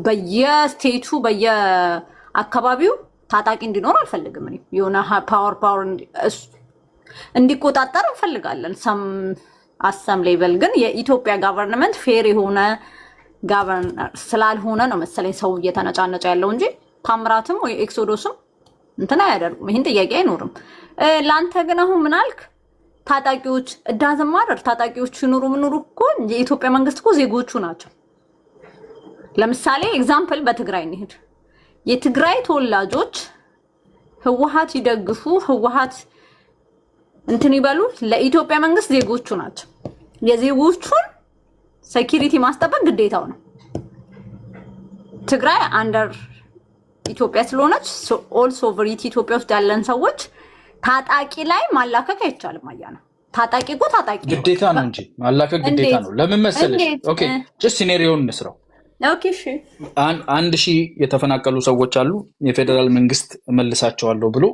በየስቴቱ በየአካባቢው ታጣቂ እንዲኖር አልፈልግም። እኔ የሆነ ፓወር እንዲቆጣጠር እንፈልጋለን። አሰም ሌቨል ግን የኢትዮጵያ ጋቨርንመንት ፌር የሆነ ጋቨርነር ስላልሆነ ነው መሰለኝ ሰው እየተነጫነጨ ያለው እንጂ ታምራትም ወይ ኤክሶዶስም እንትና ያደርጉም። ይሄን ጥያቄ አይኖርም። ላንተ ግን አሁን ምን አልክ? ታጣቂዎች እዳዘማር ታጣቂዎች ይኖሩ ምኑሩ እኮ የኢትዮጵያ መንግስት እኮ ዜጎቹ ናቸው። ለምሳሌ ኤግዛምፕል በትግራይ እንሂድ። የትግራይ ተወላጆች ህወሓት ይደግፉ ህወሓት እንትን ይበሉ ለኢትዮጵያ መንግስት ዜጎቹ ናቸው። የዜጎቹን ሴኩሪቲ ማስጠበቅ ግዴታው ነው። ትግራይ አንደር ኢትዮጵያ ስለሆነች ኦል ሶቨሪቲ ኢትዮጵያ ውስጥ ያለን ሰዎች ታጣቂ ላይ ማላከክ አይቻልም። አያና ታጣቂ እኮ ታጣቂ ግዴታ ነው እንጂ ማላከክ ግዴታ ነው። ለምን መሰለሽ? ኦኬ ጀስት ሲናሪዮውን እንስራው። ኦኬ እሺ 1000 የተፈናቀሉ ሰዎች አሉ። የፌደራል መንግስት መልሳቸዋለሁ ብሎ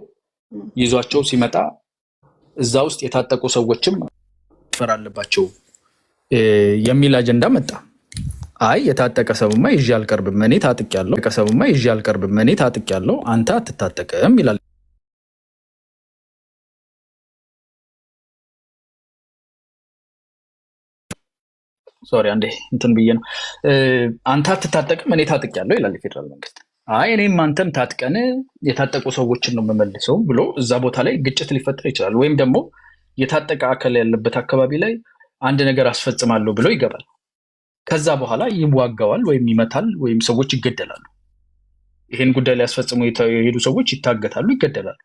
ይዟቸው ሲመጣ እዛ ውስጥ የታጠቁ ሰዎችም ፈር አለባቸው የሚል አጀንዳ መጣ። አይ የታጠቀ ሰውማ ይዤ አልቀርብም እኔ ታጥቄያለሁ፣ ከሰውማ ይዤ አልቀርብም እኔ ታጥቄያለሁ፣ አንተ አትታጠቅም ይላል። ሶሪ አንዴ እንትን ብዬ ነው። አንተ አትታጠቅም እኔ ታጥቄያለሁ ይላል የፌደራል መንግስት። አይ እኔም አንተም ታጥቀን የታጠቁ ሰዎችን ነው የምመልሰው ብሎ እዛ ቦታ ላይ ግጭት ሊፈጠር ይችላል። ወይም ደግሞ የታጠቀ አካል ያለበት አካባቢ ላይ አንድ ነገር አስፈጽማለሁ ብሎ ይገባል። ከዛ በኋላ ይዋጋዋል ወይም ይመታል ወይም ሰዎች ይገደላሉ። ይሄን ጉዳይ ሊያስፈጽሙ የሄዱ ሰዎች ይታገታሉ፣ ይገደላሉ።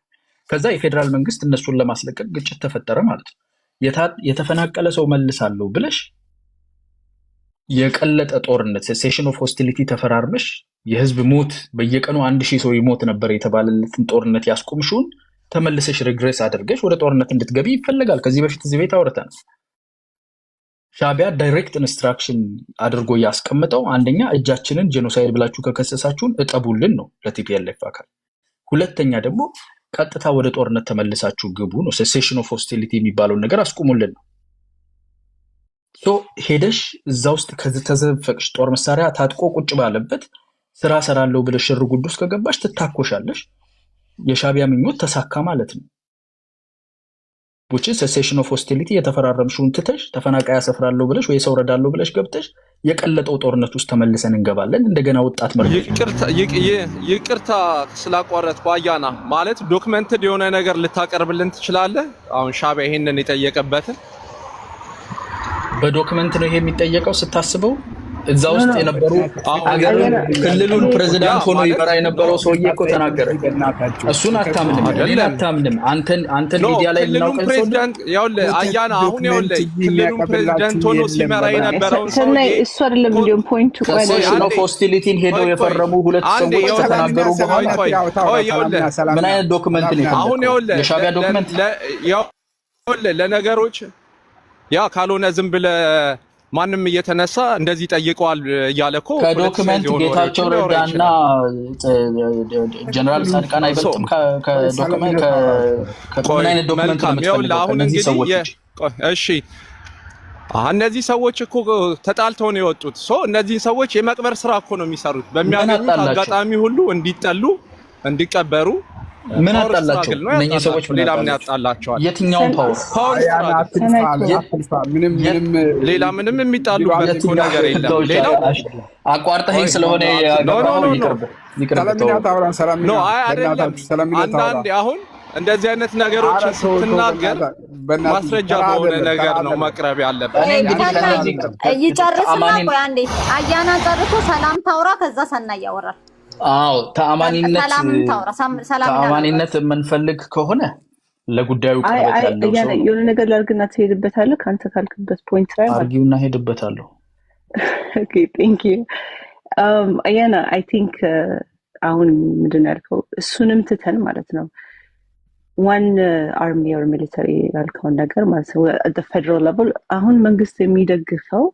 ከዛ የፌደራል መንግስት እነሱን ለማስለቀቅ ግጭት ተፈጠረ ማለት ነው። የተፈናቀለ ሰው መልሳለሁ ብለሽ የቀለጠ ጦርነት ሴሽን ኦፍ ሆስቲሊቲ ተፈራርመሽ የህዝብ ሞት በየቀኑ 1000 ሰው ይሞት ነበር የተባለለትን ጦርነት ያስቆምሽውን ተመልሰሽ ሪግሬስ አድርገሽ ወደ ጦርነት እንድትገቢ ይፈልጋል። ከዚህ በፊት እዚህ ቤት አውርተን ሻቢያ ዳይሬክት ኢንስትራክሽን አድርጎ ያስቀምጠው አንደኛ እጃችንን ጄኖሳይድ ብላችሁ ከከሰሳችሁን እጠቡልን ነው ለቲፒኤልኤፍ አካል። ሁለተኛ ደግሞ ቀጥታ ወደ ጦርነት ተመልሳችሁ ግቡ ነው። ሴሽን ኦፍ ሆስቲሊቲ የሚባለውን ነገር አስቆሙልን ነው። ሶ ሄደሽ እዛ ውስጥ ከተዘፈቅሽ ጦር መሳሪያ ታጥቆ ቁጭ ባለበት ስራ ሰራለው ብለሽ ሽር ጉዱስ ከገባሽ ትታኮሻለሽ። የሻቢያ ምኞት ተሳካ ማለት ነው። which is cessation of hostility የተፈራረምሽውን ትተሽ ተፈናቃይ ያሰፍራለሁ ብለሽ ወይ ሰው ረዳለሁ ብለሽ ገብተሽ የቀለጠው ጦርነት ውስጥ ተመልሰን እንገባለን። እንደገና ወጣት መርጥ ይቅርታ ስላቋረጥኩ አያና ማለት ዶክመንትድ የሆነ ነገር ልታቀርብልን ትችላለህ? አሁን ሻቢያ ይሄንን የጠየቀበትን በዶክመንት ነው ይሄ የሚጠየቀው ስታስበው። እዛ ውስጥ የነበሩ ክልሉን ፕሬዝዳንት ሆኖ ይመራ የነበረው ሰውዬ እኮ ተናገረ። እሱን አታምንም ሌላ አታምንም። አንተ ሚዲያ ላይ ልናውቀው ፕሬዝዳንት ያውለ አያና አሁን ያውለ ክልሉን ፕሬዝዳንት ሆኖ ሲመራ የነበረው ሰውዬ እሱ አይደለም እንዲሁም ፖይንቱ ሴሽን ኦፍ ሆስቲሊቲን ሄደው የፈረሙ ሁለት ሰዎች ተናገሩ። በኋላ ምን አይነት ዶክመንት ነው አሁን ያውለ የሻቢያ ዶክመንት ያውለ ለነገሮች ያ ካልሆነ ዝም ብለ ማንም እየተነሳ እንደዚህ ጠይቀዋል እያለኮ ከዶክመንት ጌታቸው ረዳና ጀነራል ጻድቃን አይበልጥም። ከዶክመንት ከምን አይነት ዶክመንት ነው? አሁን እንግዲህ እሺ እነዚህ ሰዎች እኮ ተጣልተው ነው የወጡት። እነዚህ ሰዎች የመቅበር ስራ እኮ ነው የሚሰሩት። በሚያገኙት አጋጣሚ ሁሉ እንዲጠሉ እንዲቀበሩ ምን አጣላቸው? እነኚህ ሰዎች ሌላ ምን ያጣላቸዋል? የትኛው ፓወር ሌላ ምንም የሚጣሉበት እኮ ነገር የለም። ሌላው አቋርጠኸኝ ስለሆነ አንዳንዴ አሁን እንደዚህ አይነት ነገሮች ስትናገር ማስረጃ በሆነ ነገር ነው መቅረብ ያለበት። ይጨርስና ቆይ አንዴ አያና ጨርሶ ሰላም ታውራ ከዛ ሰናይ ያወራል። አዎ ተአማኒነት የምንፈልግ ከሆነ ለጉዳዩ ቅርበት ያለው ሰው የሆነ ነገር ላድርግና ትሄድበታለህ። ካንተ ካልክበት ፖይንት ላይ አርጊውና ሄድበታለሁ። ኦኬ ቴንክ ዩ አያና አይ ቲንክ አሁን ምንድን ያልከው እሱንም ትተን ማለት ነው ዋን አርሚ ኦር ሚሊተሪ ያልከውን ነገር ማለት ነው ፌደራል ሌቭል አሁን መንግስት የሚደግፈው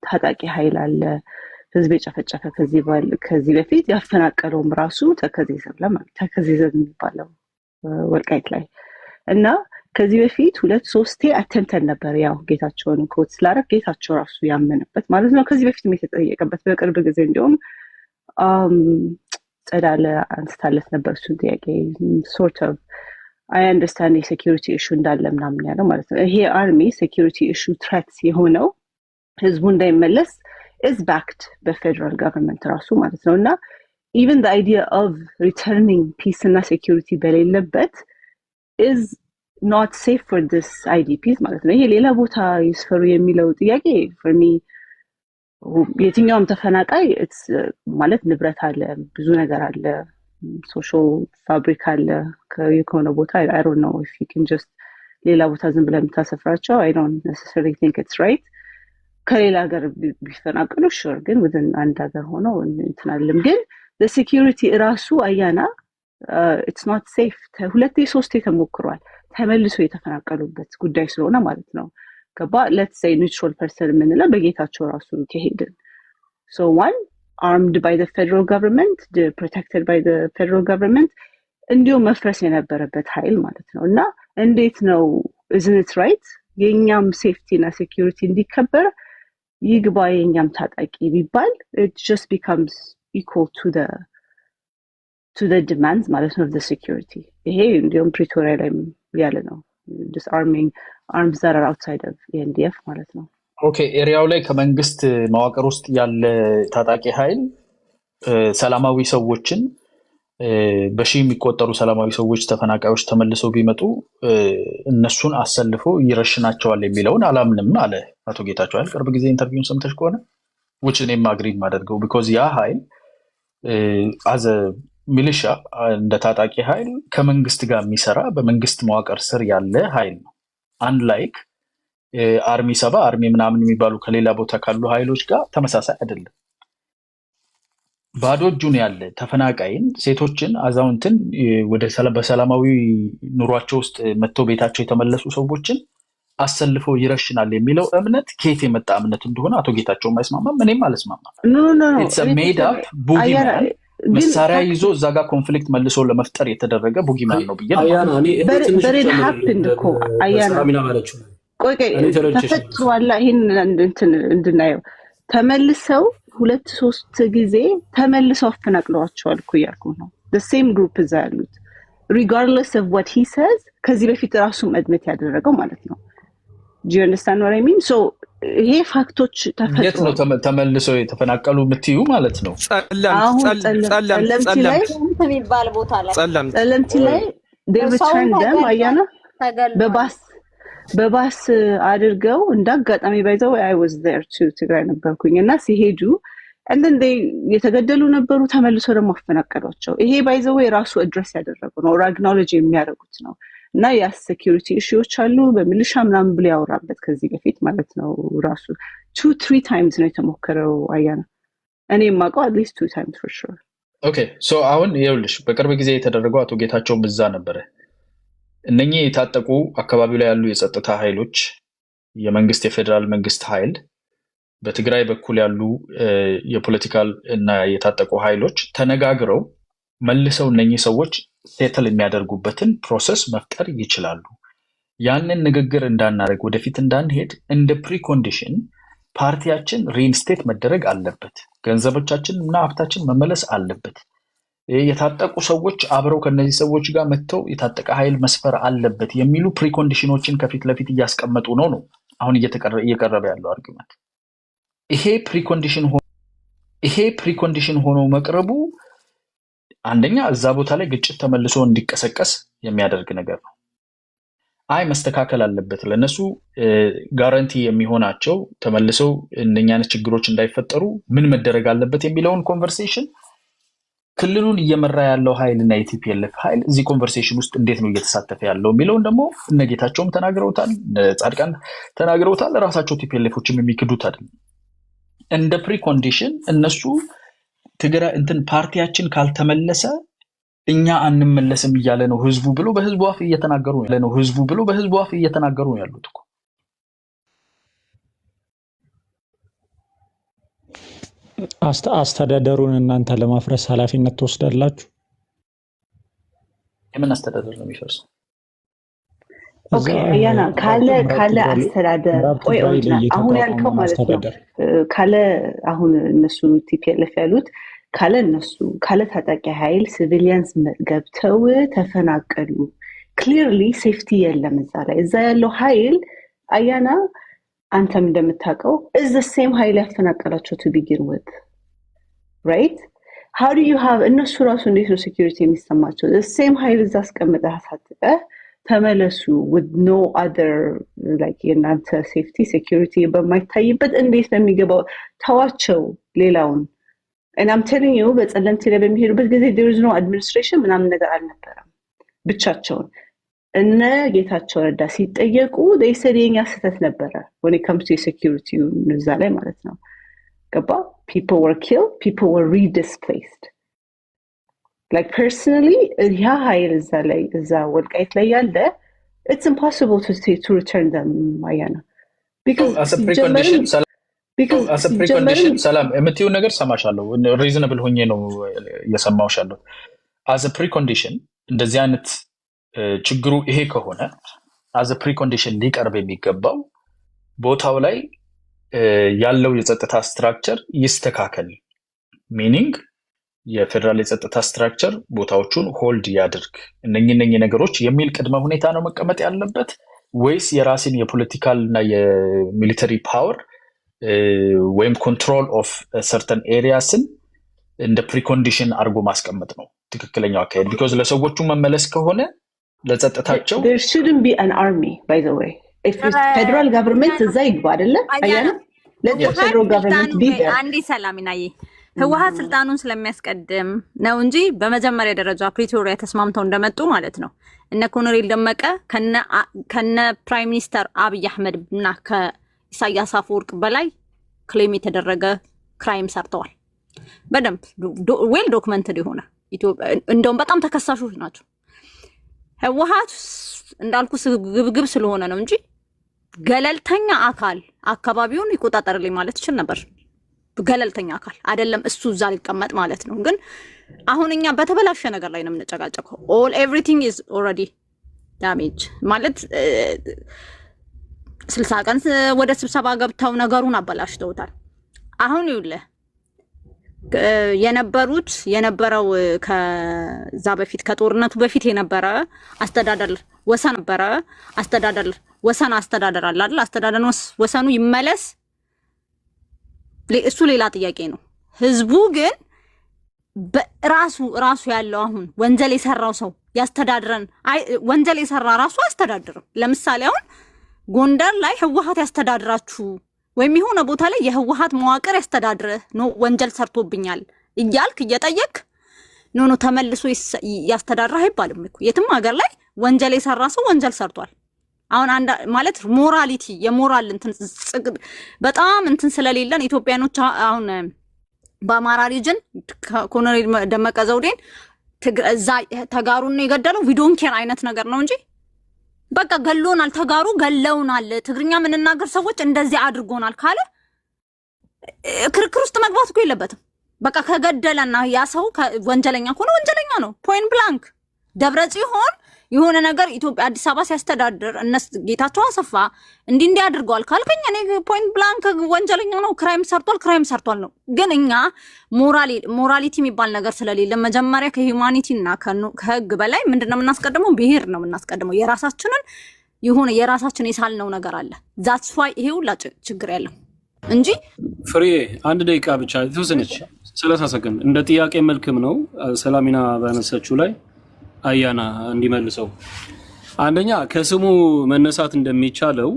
ታጣቂ ኃይል አለ። ህዝብ የጨፈጨፈ ከዚህ በፊት ያፈናቀለውም ራሱ ተከዜ ሰብለ ማለት ተከዜ ዘብ የሚባለው ወልቃይት ላይ እና ከዚህ በፊት 2-3 አተንተን ነበር። ያው ጌታቸውን ኮት ስላረክ ጌታቸው ራሱ ያመነበት ማለት ነው። ከዚህ በፊት የተጠየቀበት በቅርብ ጊዜ እንደውም ጸዳለ አንስታለት ነበር እሱን ጥያቄ sort of I understand the security issue እንዳለ ምናምን ያለው ማለት ነው። ይሄ አርሚ security issue threats የሆነው ህዝቡ እንዳይመለስ is backed by federal government ራሱ ማለት ነው እና even the idea of returning peace and security በሌለበት is not safe for this IDPs ማለት ነው። ይሄ ሌላ ቦታ ይስፈሩ የሚለው ጥያቄ for me የትኛውም ተፈናቃይ ማለት ንብረት አለ ብዙ ነገር አለ social fabric አለ ከሆነ ቦታ I don't know if you can just ሌላ ቦታ ዝም ብለህ የምታሰፍራቸው I don't necessarily think it's right ከሌላ ሀገር ቢፈናቀሉ sure ግን within አንድ ሀገር ሆነው እንትናለም ግን the security ራሱ አያና it's not safe ሁለቴ ሶስቴ ተሞክሯል ተመልሶ የተፈናቀሉበት ጉዳይ ስለሆነ ማለት ነው ከባ let's say neutral person ምንለው በጌታቸው ራሱ ከሄድን so one armed by the federal government protected by the federal government እንዲሁ መፍረስ የነበረበት ኃይል ማለት ነው እና እንዴት ነው isn't it right የኛም safety እና security እንዲከበር ይግባ የኛም ታጣቂ ቢባል it just becomes equal to the demands ማለት ነው of the security ይሄ እንዲሁም ፕሪቶሪያ ላይ ያለ ነው disarming arms that are outside of ENDF ማለት ነው ኦኬ ኤሪያው ላይ ከመንግስት መዋቅር ውስጥ ያለ ታጣቂ ኃይል ሰላማዊ ሰዎችን በሺ የሚቆጠሩ ሰላማዊ ሰዎች ተፈናቃዮች ተመልሰው ቢመጡ እነሱን አሰልፎ ይረሽናቸዋል የሚለውን አላምንም አለ አቶ ጌታቸው አይደል ቅርብ ጊዜ ኢንተርቪውን ሰምተሽ ከሆነ which እኔም አግሪ ማደርገው because ያ ኃይል as a ሚሊሻ እንደ ታጣቂ ኃይል ከመንግስት ጋር የሚሰራ በመንግስት መዋቅር ስር ያለ ኃይል ነው unlike አርሚ 7 አርሚ ምናምን የሚባሉ ከሌላ ቦታ ካሉ ኃይሎች ጋር ተመሳሳይ አይደለም ባዶ እጁን ያለ ተፈናቃይን ሴቶችን አዛውንትን ወደ በሰላማዊ ኑሯቸው ውስጥ መጥተው ቤታቸው የተመለሱ ሰዎችን አሰልፎ ይረሽናል የሚለው እምነት ከየት የመጣ እምነት እንደሆነ አቶ ጌታቸው የማይስማማም እኔም አልስማማም no it's a made up boogeyman መሳሪያ ይዞ እዛ ጋር ኮንፍሊክት መልሶ ለመፍጠር የተደረገ ቡጊማን ነው ብዬ ነው but it happened እኮ አያና ቆይ ተፈጥሯል ይሄን እንድናየው ተመልሰው 2-3 ጊዜ ተመልሰው አፈናቅለዋቸዋል እኮ ያልኩ ነው the same group is ያሉት regardless of what he says ከዚህ በፊት ራሱም admit ያደረገው ማለት ነው do you understand what I mean so ይሄ ፋክቶች ተፈጥሮ ነው ተመልሰው የተፈናቀሉ ምትዩ ማለት ነው ጸለም የሚባል ቦታ ላይ ጸለምቲ ላይ they returned them አያና በባስ አድርገው እንዳጋጣሚ ባይዘው I was there too ትግራይ ነበርኩኝ እና ሲሄዱ and then they የተገደሉ ነበሩ ተመልሰው ደግሞ አፈናቀሏቸው ይሄ ባይዘው የራሱ አድሬስ ያደረገው ነው acknowledge የሚያደርጉት ነው እና ያ ሴኩሪቲ ኢሹዎች አሉ በሚሊሻ ምናምን ብለ ያወራበት ከዚህ በፊት ማለት ነው ራሱ 2-3 times ነው የተሞከረው አያና እኔ ማቀው at least 2 times for sure okay so አሁን ይኸውልሽ በቅርብ ጊዜ የተደረገው አቶ ጌታቸው ብዛ ነበር እነኚህ የታጠቁ አካባቢው ላይ ያሉ የጸጥታ ኃይሎች የመንግስት የፌደራል መንግስት ኃይል በትግራይ በኩል ያሉ የፖለቲካል እና የታጠቁ ኃይሎች ተነጋግረው መልሰው እነኚህ ሰዎች ሴትል የሚያደርጉበትን ፕሮሰስ መፍጠር ይችላሉ ያንን ንግግር እንዳናረግ ወደፊት እንዳንሄድ እንደ ፕሪኮንዲሽን ፓርቲያችን ሪኢንስቴት መደረግ አለበት ገንዘቦቻችን እና ሀብታችን መመለስ አለበት የታጠቁ ሰዎች አብረው ከነዚህ ሰዎች ጋር መጥተው የታጠቀ ኃይል መስፈር አለበት የሚሉ ፕሪኮንዲሽኖችን ከፊት ለፊት እያስቀመጡ ነው አሁን እየቀረበ ያለው አርጉመንት ይሄ ፕሪኮንዲሽን ሆኖ መቅረቡ አንደኛ እዛ ቦታ ላይ ግጭት ተመልሶ እንዲቀሰቀስ የሚያደርግ ነገር ነው አይ መስተካከል አለበት ለነሱ ጋራንቲ የሚሆናቸው ተመልሰው እነኛን ችግሮች እንዳይፈጠሩ ምን መደረግ አለበት የሚለውን ኮንቨርሴሽን ክልሉን እየመራ ያለው ኃይልና የቲፒኤልኤፍ ኃይል እዚህ ኮንቨርሴሽን ውስጥ እንዴት ነው እየተሳተፈ ያለው የሚለውን ደግሞ እነጌታቸውም ተናግረውታል ጻድቃን ተናግረውታል ራሳቸው ቲፒኤልኤፎችም የሚክዱት አይደል እንደ ፕሪኮንዲሽን እነሱ ትግራ እንትን ፓርቲያችን ካልተመለሰ እኛ አንመለስም እያለ ነው ህዝቡ ብሎ በህዝቡ አፍ እየተናገሩ ነው ያሉት እኮ አስተዳደሩን እናንተ ለማፍረስ ኃላፊነት ተወስዳላችሁ የምን አስተዳደር ነው የሚፈርሰው ኦኬ ያና ካለ አስተዳደር አሁን ያልከው ማለት ነው ካለ አሁን እነሱ ቲፒኤልኤፍ ያሉት ካለ እነሱ ካለ ታጣቂ ኃይል ሲቪሊያንስ ገብተው ተፈናቀሉ። ክሊርሊ ሴፍቲ የለም እዛ ላይ። እዛ ያለው ኃይል አያና አንተም እንደምታውቀው is the same ኃይል ያፈናቀላቸው to begin with, right? How do you have እነሱ ራሱ እንዴት ነው ሴኩሪቲ የሚሰማቸው? the same ኃይል እዛ አስቀምጠህ አሳጥቀህ ተመለሱ with no other like የናንተ ሴፍቲ ሴኩሪቲ በማይታይበት እንዴት ነው የሚገባው? ተዋቸው ሌላውን። and I'm telling you በጸለምት ላይ በሚሄዱበት ጊዜ there is no administration ምናምን ነገር አልነበረም። ብቻቸውን እነ ጌታቸው ረዳ ሲጠየቁ they said የኛ ስህተት ነበረ when it comes to security እዛ ላይ ማለት ነው። ገባ? people were killed, people were redisplaced. like personally ያ ኃይል እዛ ላይ እዛ ወልቃይት ላይ ያለ it's impossible to return them አያና because as a precondition ሰላም የምትይው ነገር ሰማሻለሁ ሪዝነብል ሆኜ ነው እየሰማሁሽ ያለው as a precondition እንደዚህ አይነት ችግሩ ይሄ ከሆነ as a precondition ሊቀርብ የሚገባው ቦታው ላይ ያለው የጸጥታ ስትራክቸር ይስተካከል ሚኒንግ የፌደራል የጸጥታ ስትራክቸር ቦታዎቹን ሆልድ ያድርግ እነኚህ ነገሮች የሚል ቅድመ ሁኔታ ነው መቀመጥ ያለበት ወይስ የራስን የፖለቲካል እና የሚሊተሪ ፓወር ወይም ኮንትሮል ኦፍ ሰርተን ኤሪያስን እንደ ፕሪኮንዲሽን አድርጎ ማስቀመጥ ነው ትክክለኛው አካሄድ? because ለሰዎቹ መመለስ ከሆነ ለጸጥታቸው there shouldn't be an army by the way if the federal government እዛ ይግባ አይደለ አያና let the federal government be there አንዲ ሰላሚናዬ ህወሓት ስልጣኑን ስለሚያስቀድም ነው እንጂ በመጀመሪያ ደረጃ ፕሪቶሪያ ተስማምተው እንደመጡ ማለት ነው እነ ኮሎኔል ደመቀ ከነ ፕራይም ሚኒስተር አብይ አህመድ እና ከኢሳያስ አፈወርቅ በላይ ክሌም የተደረገ ክራይም ሰርተዋል በደንብ ዌል ዶክመንትድ የሆነ ኢትዮጵያ እንደውም በጣም ተከሳሾች ናቸው ህወሓት እንዳልኩ ግብግብ ስለሆነ ነው እንጂ ገለልተኛ አካል አካባቢውን ይቆጣጠርልኝ ማለት ይችል ነበር ገለልተኛ አካል አይደለም እሱ እዛ ሊቀመጥ ማለት ነው ግን አሁን እኛ በተበላሸ ነገር ላይ ነው የምንጨቃጨቀው all everything is already damage ማለት 60 ቀን ወደ ስብሰባ ገብተው ነገሩን አበላሽተውታል አሁን ይውልህ የነበረው ከዛ በፊት ከጦርነቱ በፊት የነበረ አስተዳደር ወሰን ነበረ አስተዳደር ወሰን አስተዳደር አለ አይደል አስተዳደር ወሰኑ ይመለስ እሱ ሌላ ጥያቄ ነው ህዝቡ ግን ራሱ ያለው አሁን ወንጀል የሰራው ሰው ያስተዳድረን ወንጀል የሰራ ራሱ አስተዳድረው ለምሳሌ አሁን ጎንደር ላይ ህወሓት ያስተዳድራችሁ ወይም የሆነ ቦታ ላይ የህወሓት መዋቅር ያስተዳድረ ነው ወንጀል ሰርቶብኛል እያልክ እየጠየቅ ኖ ተመልሶ ያስተዳድራ አይባልም እኮ የትም ሀገር ላይ ወንጀል የሰራ ሰው ወንጀል ሰርቷል አሁን ማለት ሞራሊቲ የሞራል እንትን በጣም እንትን ስለሌለን ኢትዮጵያኖች አሁን በአማራ ሪጅን ኮሎኔል ደመቀ ዘውዴን እዛ ተጋሩን ነው የገደለው we don't care አይነት ነገር ነው እንጂ በቃ ገሎናል ተጋሩ ገለውናል ትግርኛ ምንናገር ሰዎች እንደዚህ አድርጎናል ካለ ክርክር ውስጥ መግባት እኮ የለበትም በቃ ከገደለና ያ ሰው ወንጀለኛ ከሆነ ወንጀለኛ ነው ፖይንት ብላንክ ደብረጽዮን የሆነ ነገር ኢትዮጵያ አዲስ አበባ ሲያስተዳድር እነሱ ጌታቸው አሰፋ እንዲህ አድርገዋል ካልከኝ እኔ ፖይንት ብላንክ ወንጀለኛ ነው ክራይም ሰርቷል ነው ግን እኛ ሞራሊቲ የሚባል ነገር ስለሌለ መጀመሪያ ከሂዩማኒቲ እና ከህግ በላይ ምንድነው የምናስቀድመው ብሄር ነው የምናስቀድመው የራሳችንን የሆነ የራሳችን የሳልነው ነገር አለ that's why ይሄ ሁላ ችግር ያለው እንጂ ፍሬ አንድ ደቂቃ ብቻ ተወሰነች 30 ሰከንድ እንደ ጥያቄ መልክም ነው ሰላሚና ባነሳችሁ ላይ አያና እንዲመልሰው አንደኛ ከስሙ መነሳት እንደሚቻለው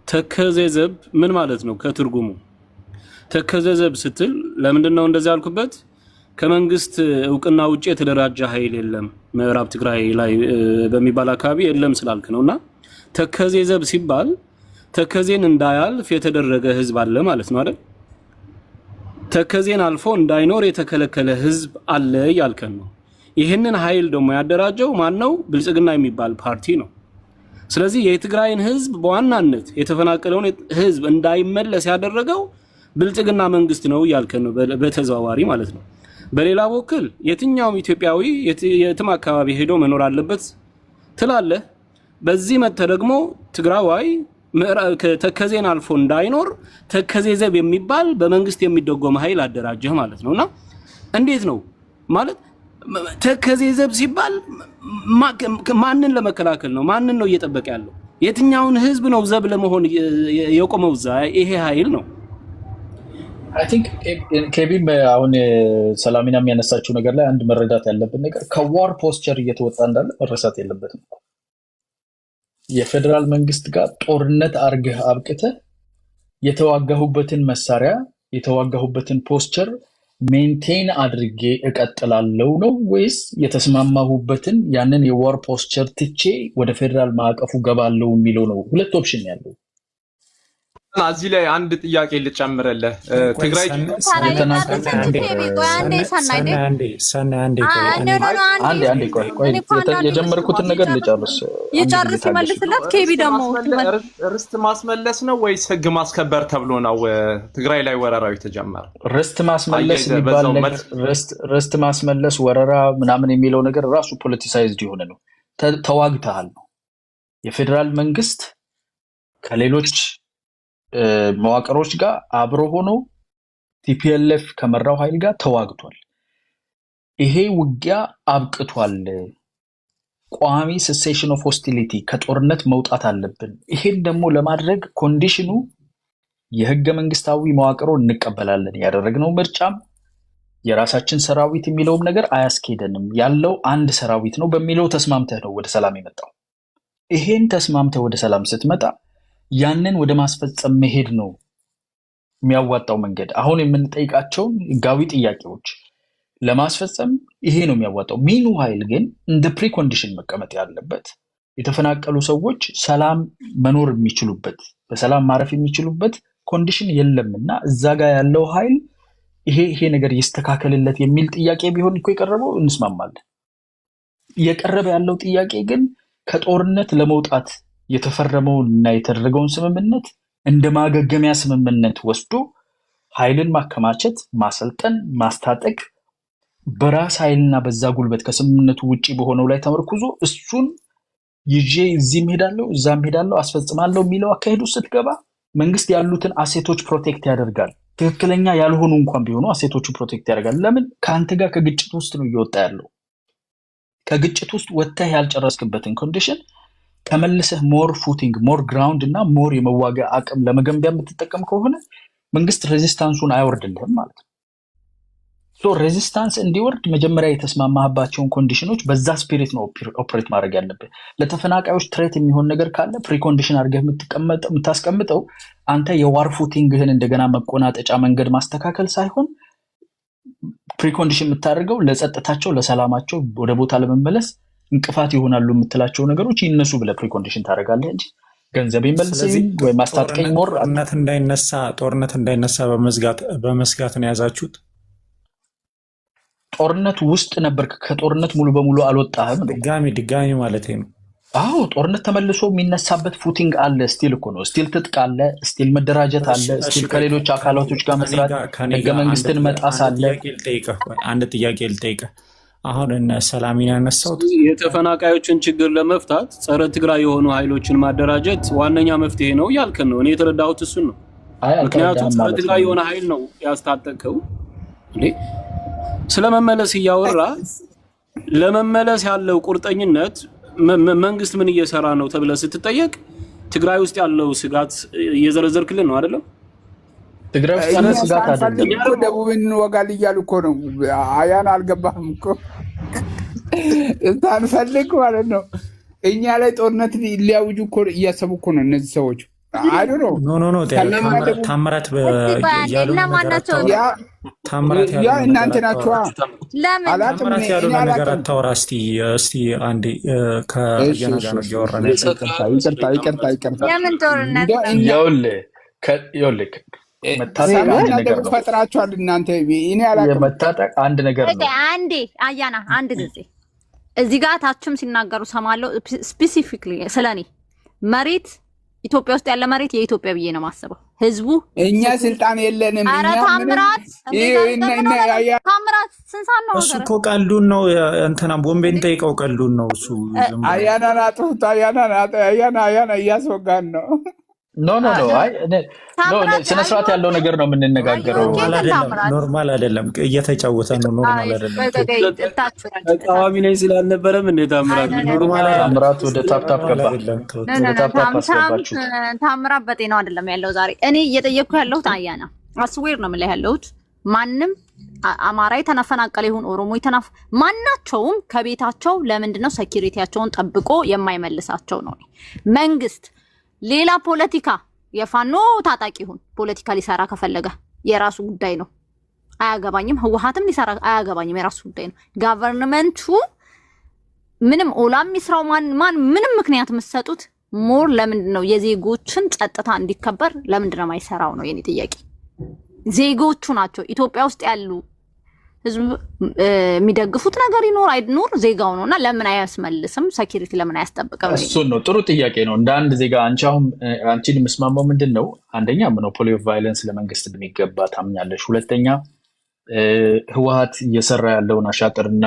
ተከዘዘብ ምን ማለት ነው ከትርጉሙ ተከዘዘብ ስትል ለምንድነው እንደዚህ ያልኩበት ከመንግስት ዕውቅና ውጪ የተደራጀ ኃይል የለም ምዕራብ ትግራይ ላይ በሚባል አካባቢ የለም ስላልክ ነውና ተከዘዘብ ሲባል ተከዜን እንዳያልፍ የተደረገ ህዝብ አለ ማለት ነው አይደል ተከዜን አልፎ እንዳይኖር የተከለከለ ህዝብ አለ ያልከን ነው ይሄንን ኃይል ደግሞ ያደራጀው ማን ነው ብልጽግና የሚባል ፓርቲ ነው ስለዚህ የትግራይን ህዝብ በዋናነት የተፈናቀለውን ህዝብ እንዳይመለስ ያደረገው ብልጽግና መንግስት ነው ያልከን ነው በተዘዋዋሪ ማለት ነው በሌላ በኩል የትኛውም ኢትዮጵያዊ የትም አካባቢ ሄዶ መኖር አለበት ትላለ በዚህ መተ ደግሞ ትግራዋይ ተከዜን አልፎ እንዳይኖር ተከዜዘብ የሚባል በመንግስት የሚደጎም ኃይል አደራጀህ ማለት ነውና እንዴት ነው ማለት ተከዜ ዘብ ሲባል ማንን ለመከላከል ነው? ማንን ነው እየጠበቀ ያለው? የትኛውን ህዝብ ነው ዘብ ለመሆን የቆመው? ይሄ ኃይል ነው። አይ ቲንክ ኬቢም አሁን ሰላሚና የሚያነሳችው ነገር ላይ አንድ መረዳት ያለብን ነገር ከዋር ፖስቸር እየተወጣ እንዳለ መረሳት የለበትም። የፌደራል መንግስት ጋር ጦርነት አርገህ አብቅተህ የተዋጋሁበትን መሳሪያ የተዋጋሁበትን ፖስቸር ሜንቴን አድርጌ እቀጥላለሁ ነው ወይስ የተስማማሁበትን ያንን የዋር ፖስቸር ትቼ ወደ ፌደራል ማዕቀፉ ገባለሁ የሚለው ነው? ሁለት ኦፕሽን ያለው። እዚህ ላይ አንድ ጥያቄ ልጨምርልህ። ትግራይ የጀመርኩትን ነገር ልጨርስ። ይጨርስ ይመልስለት። ኬቢ ደግሞ ርስት ማስመለስ ነው ወይስ ህግ ማስከበር ተብሎ ነው ትግራይ ላይ ወረራው የተጀመረው? ርስት ማስመለስ የሚባል ነገር ርስት ማስመለስ ወረራ ምናምን የሚለው ነገር ራሱ ፖለቲሳይዝድ የሆነ ነው። ተዋግተሃል ነው። የፌደራል መንግስት ከሌሎች መዋቅሮች ጋር አብሮ ሆኖ ቲፒኤልኤፍ ከመራው ኃይል ጋር ተዋግቷል። ይሄ ውጊያ አብቅቷል። ቋሚ ሴሴሽን ኦፍ ሆስቲሊቲ ከጦርነት መውጣት አለብን። ይሄን ደግሞ ለማድረግ ኮንዲሽኑ የህገ መንግስታዊ መዋቅሮ እንቀበላለን። ያደረግነው ምርጫም የራሳችን ሰራዊት የሚለውም ነገር አያስኬደንም። ያለው አንድ ሰራዊት ነው በሚለው ተስማምተህ ነው ወደ ሰላም የመጣው። ይሄን ተስማምተህ ወደ ሰላም ስትመጣ ያንን ወደ ማስፈጸም መሄድ ነው የሚያዋጣው መንገድ። አሁን የምንጠይቃቸውን ህጋዊ ጥያቄዎች ለማስፈጸም ይሄ ነው የሚያዋጣው። ሚኑ ኃይል ግን እንደ ፕሪኮንዲሽን መቀመጥ ያለበት የተፈናቀሉ ሰዎች ሰላም መኖር የሚችሉበት በሰላም ማረፍ የሚችሉበት ኮንዲሽን የለምና እዛ ጋር ያለው ኃይል ይሄ ነገር ይስተካከልለት የሚል ጥያቄ ቢሆን እኮ የቀረበው እንስማማለን። እየቀረበ ያለው ጥያቄ ግን ከጦርነት ለመውጣት የተፈረመውን እና የተደረገውን ስምምነት እንደ ማገገሚያ ስምምነት ወስዶ ኃይልን ማከማቸት፣ ማሰልጠን፣ ማስታጠቅ በራስ ኃይልና በዛ ጉልበት ከስምምነቱ ውጪ በሆነው ላይ ተመርኩዞ እሱን ይዤ እዚህም ሄዳለሁ እዛም ሄዳለሁ አስፈጽማለሁ የሚለው አካሄዱ ስትገባ መንግስት ያሉትን አሴቶች ፕሮቴክት ያደርጋል። ትክክለኛ ያልሆኑ እንኳን ቢሆኑ አሴቶቹ ፕሮቴክት ያደርጋል። ለምን? ከአንተ ጋር ከግጭት ውስጥ ነው እየወጣ ያለው። ከግጭት ውስጥ ወጥተህ ያልጨረስክበትን ኮንዲሽን ተመልሰህ ሞር ፉቲንግ ሞር ግራውንድ እና ሞር የመዋጋ አቅም ለመገንቢያ የምትጠቀም ከሆነ መንግስት ሬዚስታንሱን አይወርድልህም ማለት ነው። ሶ ሬዚስታንስ እንዲወርድ መጀመሪያ የተስማማህባቸውን ኮንዲሽኖች በዛ ስፒሪት ነው ኦፕሬት ማድረግ ያለብህ። ለተፈናቃዮች ትሬት የሚሆን ነገር ካለ ፕሪኮንዲሽን አድርገህ የምታስቀምጠው አንተ የዋር ፉቲንግህን እንደገና መቆናጠጫ መንገድ ማስተካከል ሳይሆን ፕሪኮንዲሽን የምታደርገው ለጸጥታቸው ለሰላማቸው ወደ ቦታ ለመመለስ እንቅፋት ይሆናሉ የምትላቸው ነገሮች ይነሱ ብለህ ፕሪኮንዲሽን ታደርጋለህ እንጂ ገንዘብ ይመልስልኝ ወይ ማስታጥቀኝ ሞር ጦርነት እንዳይነሳ በመስጋት ነው ያዛችሁት። ጦርነት ውስጥ ነበርክ። ከጦርነት ሙሉ በሙሉ አልወጣህም። ድጋሚ ማለት ነው። አዎ ጦርነት ተመልሶ የሚነሳበት ፉቲንግ አለ። ስቲል እኮ ነው። ስቲል ትጥቅ አለ። ስቲል መደራጀት አለ። ስቲል ከሌሎች አካላቶች ጋር መስራት፣ ህገ መንግስትን መጣስ አለ። አንድ ጥያቄ ልጠይቅህ። አሁን እነ ሰላሚን ያነሳሁት የተፈናቃዮችን ችግር ለመፍታት ጸረ ትግራይ የሆኑ ኃይሎችን ማደራጀት ዋነኛ መፍትሄ ነው ያልከን ነው። እኔ የተረዳሁት እሱን ነው። ምክንያቱም ጸረ ትግራይ የሆነ ኃይል ነው ያስታጠቀው። ስለመመለስ እያወራ ለመመለስ ያለው ቁርጠኝነት መንግስት ምን እየሰራ ነው ተብለህ ስትጠየቅ ትግራይ ውስጥ ያለው ስጋት እየዘረዘርክልን ነው አይደለም? ትግራይ ውስጥ ያለው ስጋት አይደለም። ደቡብን ወጋል እያሉ እኮ ነው። አያን አልገባህም እኮ እንፈልግ ማለት ነው። እኛ ላይ ጦርነት ሊያውጁ እኮ እያሰቡ እኮ ነው እነዚህ ሰዎች። ኖ ታምራት እናንተ ናችኋ። ታምራት ያሉ ነገር አታወራ። እስቲ አንዴ ከየነጋ ነው እያወራን። ይቅርታ የምን ጦርነት? ይኸውልህ ፈጥራችኋል እናንተ። እኔ የመታጠቅ አንድ ነገር ነው። አንዴ አያና አንድ ጊዜ እዚህ ጋር ታችም ሲናገሩ ሰማለው። ስፔሲፊክሊ ስለኔ መሬት ኢትዮጵያ ውስጥ ያለ መሬት የኢትዮጵያ ብዬ ነው ማስበው። ህዝቡ እኛ ስልጣን የለንም። ኧረ ታምራት ስንሳን ነው? እሱ እኮ ቀልዱን ነው። እንትና ቦምቤን ጠይቀው ቀልዱን ነው እሱ። አያና እያስወጋን ነው። ኖ ስነ ስርዓት ያለው ነገር ነው የምንነጋገረው። ኖርማል አይደለም፣ እየተጫወተ ነው። ኖርማል አይደለም። ተቃዋሚ ነኝ ስላልነበረም እንዴት ታምራት ወደ ታፕታፕ ገባ። ታምራት በጤናው አይደለም ያለው ዛሬ። እኔ እየጠየቅኩ ያለሁት አያና አስዌር ነው የምልህ ያለሁት ማንም አማራ የተፈናቀለ ይሁን ኦሮሞ ማናቸውም ከቤታቸው ለምንድነው ሴኩሪቲያቸውን ጠብቆ የማይመልሳቸው ነው? መንግስት ሌላ ፖለቲካ የፋኖ ታጣቂ ይሁን ፖለቲካ ሊሰራ ከፈለገ የራሱ ጉዳይ ነው፣ አያገባኝም። ህወሓትም ሊሰራ አያገባኝም፣ የራሱ ጉዳይ ነው። ጋቨርንመንቱ ምንም ኦላም ይስራው ማን ምንም ምክንያት የምትሰጡት ሞር ለምንድነው የዜጎችን ጸጥታ እንዲከበር ለምንድነው የማይሰራው ነው የኔ ጥያቄ። ዜጎቹ ናቸው ኢትዮጵያ ውስጥ ያሉ ህዝብ የሚደግፉት ነገር ይኖር አይኖር ዜጋው ነውና ለምን አያስመልስም? ሴኩሪቲ ለምን አያስጠብቅም? እሱ ነው ጥሩ ጥያቄ ነው። እንደ አንድ ዜጋ አንቺን የምስማማው ምንድነው? አንደኛ ሞኖፖሊ ኦፍ ቫይለንስ ለመንግስት በሚገባ ታምኛለሽ። ሁለተኛ ህወሓት እየሰራ ያለውን አሻጥርና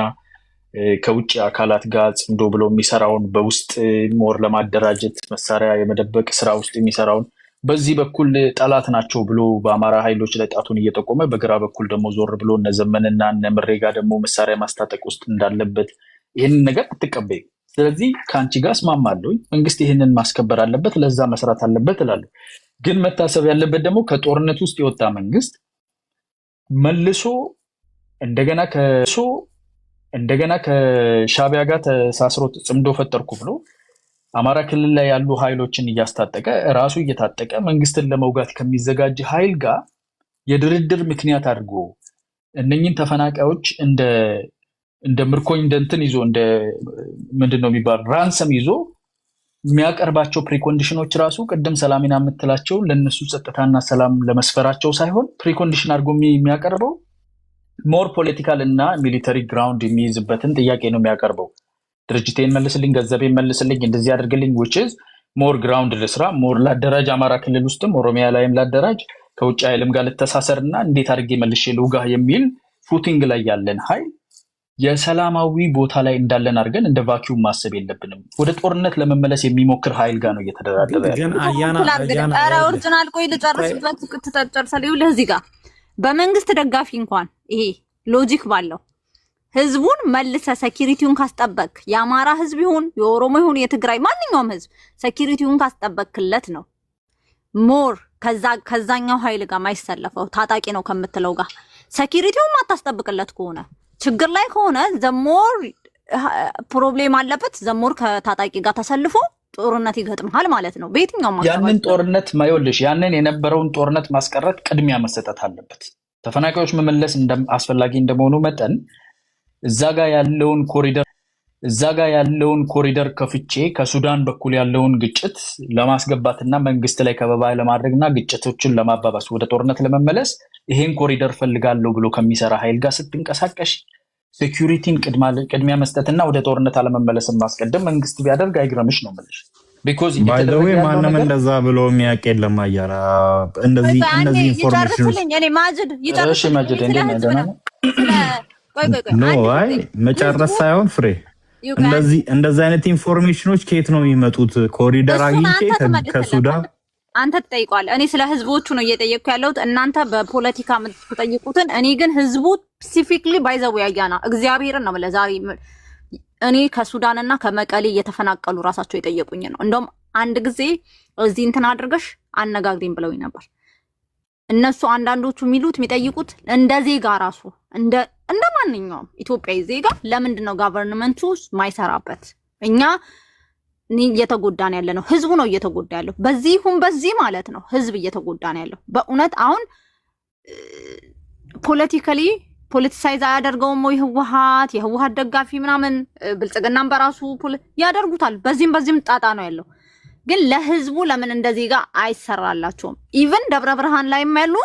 ከውጭ አካላት ጋር ጽምዶ ብሎ የሚሰራውን በውስጥ ሞር ለማደራጀት መሳሪያ የመደበቅ ስራ ውስጥ የሚሰራውን በዚህ በኩል ጠላት ናቸው ብሎ በአማራ ኃይሎች ላይ ጣቱን እየጠቆመ በግራ በኩል ደግሞ ዞር ብሎ እነዘመንና እነምሬጋ ደግሞ መሳሪያ ማስታጠቅ ውስጥ እንዳለበት ይህንን ነገር አትቀበይም። ስለዚህ ከአንቺ ጋር እስማማለሁ። መንግስት ይህንን ማስከበር አለበት፣ ለዛ መስራት አለበት እላለሁ። ግን መታሰብ ያለበት ደግሞ ከጦርነት ውስጥ የወጣ መንግስት መልሶ እንደገና ከሻቢያ ጋር ተሳስሮ ጽምዶ ፈጠርኩ ብሎ አማራ ክልል ላይ ያሉ ኃይሎችን እያስታጠቀ ራሱ እየታጠቀ መንግስትን ለመውጋት ከሚዘጋጅ ኃይል ጋር የድርድር ምክንያት አድርጎ እነኝን ተፈናቃዮች እንደ ምርኮኝ እንደንትን ይዞ እንደ ምንድነው የሚባል ራንሰም ይዞ የሚያቀርባቸው ፕሪኮንዲሽኖች ራሱ ቅድም ሰላሚና የምትላቸው ለነሱ ጸጥታና ሰላም ለመስፈራቸው ሳይሆን ፕሪኮንዲሽን አድርጎ የሚያቀርበው ሞር ፖለቲካል እና ሚሊተሪ ግራውንድ የሚይዝበትን ጥያቄ ነው የሚያቀርበው። ድርጅቴን መልስልኝ፣ ገንዘቤን መልስልኝ፣ እንደዚህ አድርግልኝ which is ሞር ግራውንድ ለስራ ሞር ላደራጅ አማራ ክልል ውስጥም ኦሮሚያ ላይም ላደራጅ ከውጭ ኃይልም ጋር ልተሳሰርና እንዴት አድርጌ መልሼ ልውጋ የሚል ፉቲንግ ላይ ያለን ኃይል የሰላማዊ ቦታ ላይ እንዳለን አድርገን እንደ ቫኪዩም ማሰብ የለብንም። ወደ ጦርነት ለመመለስ የሚሞክር ኃይል ጋር ነው እየተደራደረ ያለው። ግን አያና ኦሪጂናል ቆይ ልጨርስበት ከተጨርሰልኝ ለዚህ ጋር በመንግስት ደጋፊ እንኳን ይሄ ሎጂክ ባለው ህዝቡን መልሰ ሴኩሪቲውን ካስጠበቅ የአማራ ህዝብ ይሁን የኦሮሞ ይሁን የትግራይ ማንኛውም ህዝብ ሴኩሪቲውን ካስጠበቅለት ነው ሞር ከዛኛው ኃይል ጋር ማይሰለፈው ታጣቂ ነው ከምትለው ጋር ሴኩሪቲውን ማታስጠብቅለት ከሆነ ችግር ላይ ከሆነ ዘሞር ፕሮብሌም አለበት ዘሞር ከታጣቂ ጋር ተሰልፎ ጦርነት ይገጥማል ማለት ነው። በየትኛው ያንን ጦርነት ማይወልሽ ያንን የነበረውን ጦርነት ማስቀረት ቅድሚያ መሰጠት አለበት። ተፈናቃዮች መመለስ አስፈላጊ እንደመሆኑ መጠን እዛ ጋር ያለውን ኮሪደር ከፍቼ ከሱዳን በኩል ያለውን ግጭት ለማስገባትና መንግስት ላይ ከበባ ለማድረግና ግጭቶችን ለማባባስ ወደ ጦርነት ለመመለስ ይሄን ኮሪደር ፈልጋለሁ ብሎ ከሚሰራ ኃይል ጋር ስትንቀሳቀሽ ሴኩሪቲን ቅድሚያ መስጠትና ወደ ጦርነት አለመመለስን ማስቀደም መንግስት ቢያደርግ አይግረምሽ ነው የምልሽ። ቢኮዝ ማንም እንደዛ ብሎ የሚያውቅ የለም። አያና እንደዚህ ኢንፎርሜሽን እኔ ማጅድ አይ መጨረስ ሳይሆን ፍሬ እንደዚህ አይነት ኢንፎርሜሽኖች ከየት ነው የሚመጡት? ኮሪደር አግኝቼ ከሱዳን አንተ ትጠይቋለህ። እኔ ስለ ህዝቦቹ ነው እየጠየቅኩ ያለሁት፣ እናንተ በፖለቲካ የምትጠይቁትን። እኔ ግን ህዝቡ ስፔሲፊክሊ ባይዘው ያያና እግዚአብሔርን ነው ለዛሬ እኔ ከሱዳንና ከመቀሌ እየተፈናቀሉ ራሳቸው የጠየቁኝ ነው። እንደውም አንድ ጊዜ እዚህ እንትን አድርገሽ አነጋግሪኝ ብለውኝ ነበር። እነሱ አንዳንዶቹ የሚጠይቁት እንደ ዜጋ ራሱ እንደ ማንኛውም ኢትዮጵያዊ ዜጋ ለምንድን ነው ጋቨርንመንቱ ማይሰራበት? እኛ እየተጎዳን ያለ ነው፣ ህዝቡ ነው እየተጎዳ ያለው። በዚህ ማለት ነው ህዝብ እየተጎዳ ነው ያለው። በእውነት አሁን ፖለቲሳይዝ አያደርገውም ወይ የህወሓት ደጋፊ ምናምን ብልጽግናም በራሱ ያደርጉታል። በዚህም ጣጣ ነው ያለው። ግን ለህዝቡ ለምን እንደዚህ ጋር አይሰራላቸውም? ኢቭን ደብረ ብርሃን ላይም ያሉ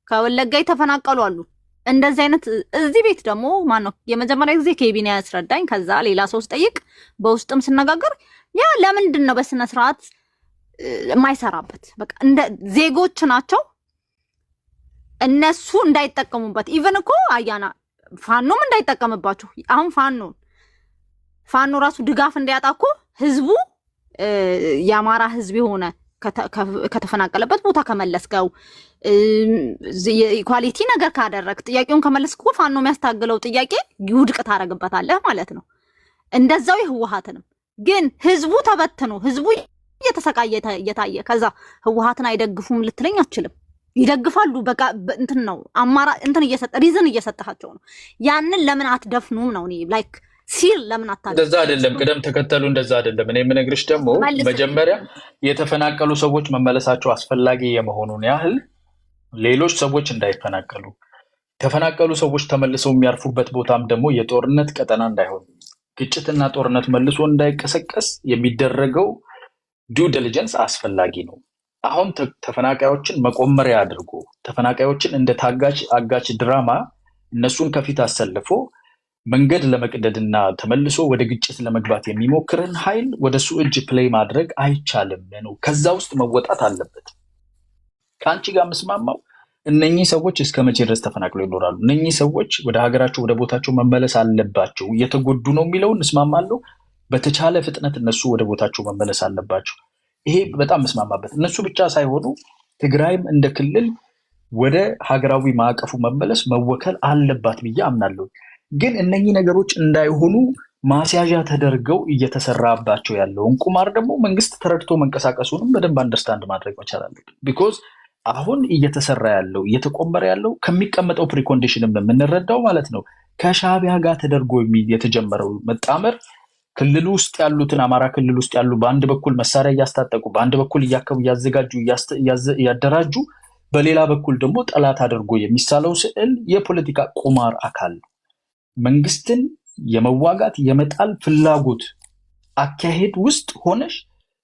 ከወለጋ የተፈናቀሉ አሉ። እንደዚህ አይነት እዚህ ቤት ደግሞ ማነው የመጀመሪያ ጊዜ ኬቢና ያስረዳኝ። ከዛ ሌላ ሰው ስጠይቅ በውስጥም ስነጋገር ያ ለምንድን ነው በስነ ስርዓት የማይሰራበት? በቃ እንደ ዜጎች ናቸው እነሱ እንዳይጠቀሙበት። ኢቭን እኮ አያና ፋኖም እንዳይጠቀምባቸው። አሁን ፋኖ ራሱ ድጋፍ እንዲያጣ እኮ ህዝቡ የአማራ ህዝብ የሆነ ከተፈናቀለበት ቦታ ከመለስከው ኢኳሊቲ ነገር ካደረግ ጥያቄውን ከመለስኩ ፋኖ የሚያስታግለው ጥያቄ ውድቅ ታረግበታለህ ማለት ነው። እንደዛው የህወሓትንም ግን ህዝቡ ተበትኖ ህዝቡ እየተሰቃየ እየታየ ከዛ ህወሓትን አይደግፉም ልትለኝ አትችልም። ይደግፋሉ። በቃ እንትን ነው አማራ እንትን ሪዝን እየሰጣቸው ነው። ያንን ለምን አትደፍኑም ነው? ላይክ ሲል ለምን አታደርጉ? እንደዛ አይደለም፣ ቅደም ተከተሉ እንደዛ አይደለም። እኔ የምነግርሽ ደግሞ መጀመሪያ የተፈናቀሉ ሰዎች መመለሳቸው አስፈላጊ የመሆኑን ያህል ሌሎች ሰዎች እንዳይፈናቀሉ፣ የተፈናቀሉ ሰዎች ተመልሰው የሚያርፉበት ቦታም ደግሞ የጦርነት ቀጠና እንዳይሆን፣ ግጭትና ጦርነት መልሶ እንዳይቀሰቀስ የሚደረገው ዲው ዲሊጀንስ አስፈላጊ ነው። አሁን ተፈናቃዮችን መቆመሪያ አድርጎ ተፈናቃዮችን እንደ አጋች ድራማ እነሱን ከፊት አሰልፎ መንገድ ለመቅደድና ተመልሶ ወደ ግጭት ለመግባት የሚሞክርን ኃይል ወደሱ እጅ ፕሌይ ማድረግ አይቻልም ነው። ከዛ ውስጥ መወጣት አለበት። ከአንቺ ጋር የምስማማው እነኚህ ሰዎች እስከ መቼ ድረስ ተፈናቅለው ይኖራሉ? እነኚህ ሰዎች ወደ ሀገራቸው ወደ ቦታቸው መመለስ አለባቸው። እየተጎዱ ነው የሚለውን እስማማለሁ። በተቻለ ፍጥነት እነሱ ወደ ቦታቸው መመለስ አለባቸው። ይሄ በጣም መስማማበት። እነሱ ብቻ ሳይሆኑ ትግራይም እንደ ክልል ወደ ሀገራዊ ማዕቀፉ መመለስ መወከል አለባት ብዬ አምናለሁ። ግን እነኚህ ነገሮች እንዳይሆኑ ማስያዣ ተደርገው እየተሰራባቸው ያለውን ቁማር ደግሞ መንግስት ተረድቶ መንቀሳቀሱንም በደንብ አንደርስታንድ ማድረግ መቻል አለብን። ቢኮዝ አሁን እየተሰራ ያለው እየተቆመረ ያለው ከሚቀመጠው ፕሪኮንዲሽንም የምንረዳው ማለት ነው ከሻዕቢያ ጋር ተደርጎ የተጀመረው መጣመር ክልል ውስጥ ያሉትን አማራ ክልል ውስጥ ያሉ በአንድ በኩል መሳሪያ እያስታጠቁ በአንድ በኩል እያከቡ እያዘጋጁ እያደራጁ በሌላ በኩል ደግሞ ጠላት አድርጎ የሚሳለው ስዕል የፖለቲካ ቁማር አካል ነው። መንግስትን የመዋጋት የመጣል ፍላጎት አካሄድ ውስጥ ሆነሽ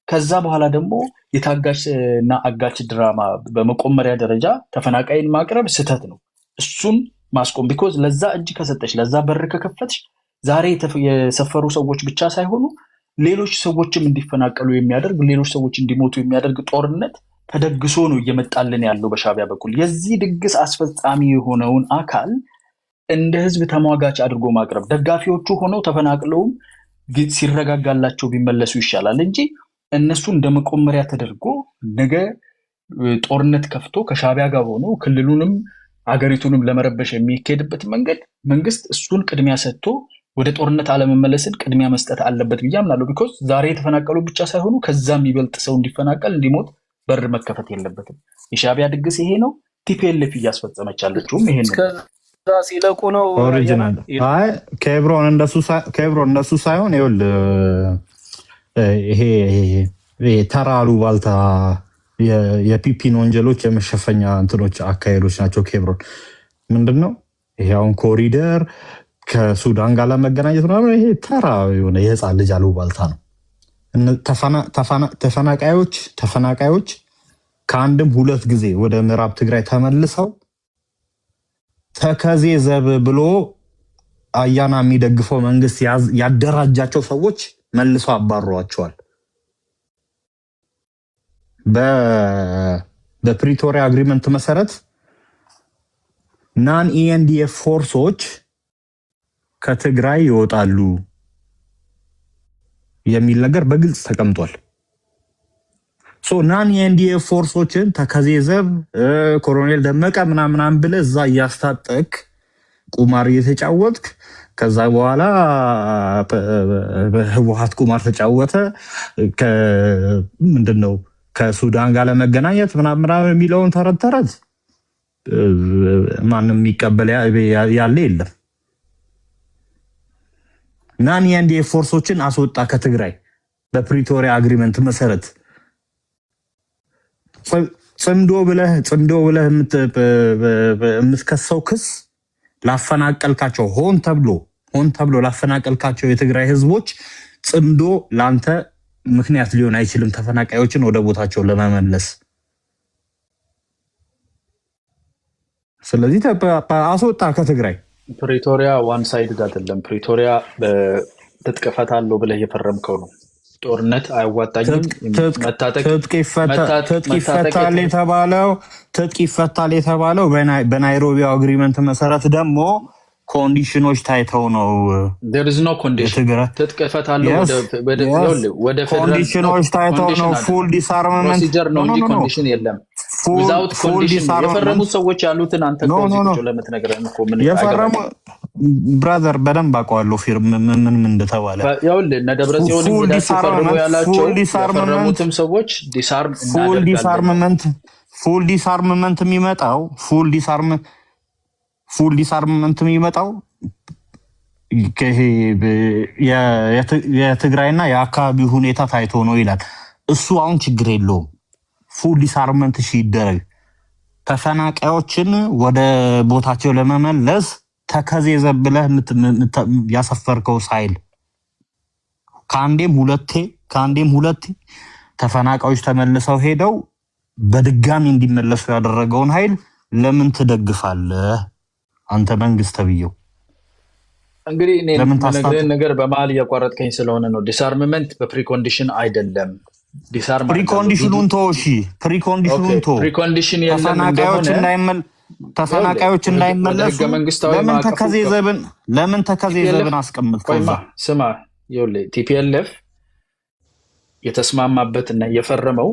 ከዛ በኋላ ደግሞ የታጋችና አጋች ድራማ በመቆመሪያ ደረጃ ተፈናቃይን ማቅረብ ስህተት ነው። እሱን ማስቆም ቢኮዝ ለዛ እጅ ከሰጠሽ ለዛ በር ከከፈትሽ ዛሬ የሰፈሩ ሰዎች ብቻ ሳይሆኑ ሌሎች ሰዎችም እንዲፈናቀሉ የሚያደርግ ሌሎች ሰዎች እንዲሞቱ የሚያደርግ ጦርነት ተደግሶ ነው እየመጣልን ያለው በሻዕቢያ በኩል። የዚህ ድግስ አስፈጻሚ የሆነውን አካል እንደ ህዝብ ተሟጋች አድርጎ ማቅረብ ደጋፊዎቹ ሆነው ተፈናቅለውም ሲረጋጋላቸው ቢመለሱ ይሻላል እንጂ እነሱ እንደ መቆመሪያ ተደርጎ ነገ ጦርነት ከፍቶ ከሻዕቢያ ጋር ሆኖ ክልሉንም አገሪቱንም ለመረበሽ የሚካሄድበት መንገድ መንግስት እሱን ቅድሚያ ሰጥቶ ወደ ጦርነት አለመመለስን ቅድሚያ መስጠት አለበት ብዬ አምናለሁ። ቢኮዝ ዛሬ የተፈናቀሉ ብቻ ሳይሆኑ ከዛ የሚበልጥ ሰው እንዲፈናቀል እንዲሞት በር መከፈት የለበትም። የሻዕቢያ ድግስ ይሄ ነው። ቲፒኤልኤፍ እያስፈጸመች ያለችውም ይሄ ነው። ሲለቁ ነው ኦሪጂናል። አይ ኬብሮን እንደሱ ሳይሆን ይሄ ተራ አሉባልታ የፒፒን ወንጀሎች የመሸፈኛ እንትኖች አካሄዶች ናቸው። ኬብሮን ምንድነው ይሄ አሁን ኮሪደር ከሱዳን ጋር ለመገናኘት ነው። ይሄ ተራ የሆነ የህፃን ልጅ አሉባልታ ነው። ተፈናቃዮች ከአንድም ሁለት ጊዜ ወደ ምዕራብ ትግራይ ተመልሰው ተከዜ ዘብ ብሎ አያና የሚደግፈው መንግስት ያደራጃቸው ሰዎች መልሶ አባሯቸዋል። በፕሪቶሪያ አግሪመንት መሰረት ናን ኢኤንዲኤፍ ፎርሶች ከትግራይ ይወጣሉ የሚል ነገር በግልጽ ተቀምጧል። ናን ኢኤንዲኤፍ ፎርሶችን ተከዜዘብ ኮሎኔል ደመቀ ምናምን ብለህ እዛ እያስታጠቅ ቁማር እየተጫወትክ ከዛ በኋላ ህወሓት ቁማር ተጫወተ ምንድነው ከሱዳን ጋር ለመገናኘት ምናምን የሚለውን ተረት ማንም የሚቀበል ያለ የለም። ናን ኢኤንዲኤፍ ፎርሶችን አስወጣ ከትግራይ በፕሪቶሪያ አግሪመንት መሰረት። ጽምዶ ብለህ የምትከሰው ክስ ላፈናቀልካቸው ሆን ተብሎ ላፈናቀልካቸው የትግራይ ህዝቦች ጽምዶ ላንተ ምክንያት ሊሆን አይችልም ተፈናቃዮችን ወደ ቦታቸው ለመመለስ። ስለዚህ አስወጣ ከትግራይ። ፕሪቶሪያ ዋን ሳይድ አይደለም። ፕሪቶሪያ ትጥቅ እፈታለሁ ብለህ የፈረምከው ነው። ጦርነት አያዋጣኝም ትጥቅ ይፈታል የተባለው በናይሮቢ አግሪመንት መሰረት ደግሞ ኮንዲሽኖች ታይተው ነው there is no condition የትግራይ ትጥቅ እፈታለሁ ወደ ኮንዲሽኖች ታይተው ነው ፉል ዲስአርምመንት ፕሮሲጀር ነው እንጂ ኮንዲሽን የለም without condition የፈረሙት ሰዎች ያሉትን አንተ ኮንዲሽን ለምትነግረን እኮ ምን የፈረሙ ብራዘር በደንብ አውቀዋለሁ ፊርም ምን እንደተባለ ያውልህ እነ ደብረጽዮን ሲፈርሙ ያላቸው የፈረሙትም ሰዎች ዲስአርም ፉል ዲስአርምመንት የሚመጣው ፉል ዲስአርምመንት የሚመጣው የትግራይና የአካባቢው ሁኔታ ታይቶ ነው ይላል። እሱ አሁን ችግር የለውም። ፉል ዲስአርምመንት ይደረግ። ተፈናቃዮችን ወደ ቦታቸው ለመመለስ ተከዜ ዘብለህ ያሰፈርከው ሳይል ከአንዴም ሁለቴ ተፈናቃዮች ተመልሰው ሄደው በድጋሚ እንዲመለሱ ያደረገውን ኃይል ለምን ትደግፋለህ? አንተ መንግስት ተብየው እንግዲህ እኔ ለምን ነገር በመሀል እያቋረጥከኝ ስለሆነ ነው። ዲስአርምመንት በፕሪኮንዲሽን አይደለም። ዲስአርም ፕሪኮንዲሽኑን ፕሪኮንዲሽን የለም እንደሆነ ተፈናቃዮች እንዳይመለሱ ለምን ተከዜ ዘብን አስቀምጥከው? ስማ ይኸውልህ ቲፒኤልኤፍ የተስማማበትና የፈረመው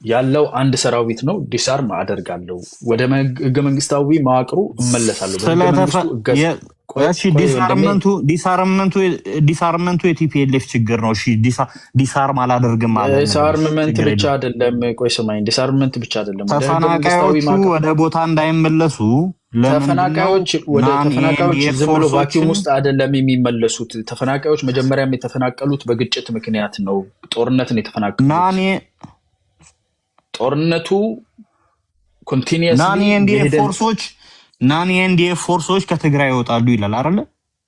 ያለው አንድ ሰራዊት ነው። ዲስአርም አደርጋለሁ ወደ ህገ መንግስታዊ መዋቅሩ እመለሳለሁ። ዲስአርመንቱ የቲፒኤልኤፍ ችግር ነው። እሺ ዲስአርም አላደርግም ማለት ነው። ዲስአርመንት ብቻ አይደለም። ቆይ ስማኝ፣ ዲስአርመንት ብቻ አይደለም። ተፈናቃዮቹ ወደ ቦታ እንዳይመለሱ ተፈናቃዮች ዝም ብሎ ቫኪዩም ውስጥ አይደለም የሚመለሱት። ተፈናቃዮች መጀመሪያም የተፈናቀሉት በግጭት ምክንያት ነው። ጦርነትን የተፈናቀሉት ጦርነቱ ኮንቲኒየስሊ ናኒ ኤንዲኤፍ ፎርሶች ከትግራይ ይወጣሉ ይላል አይደለ?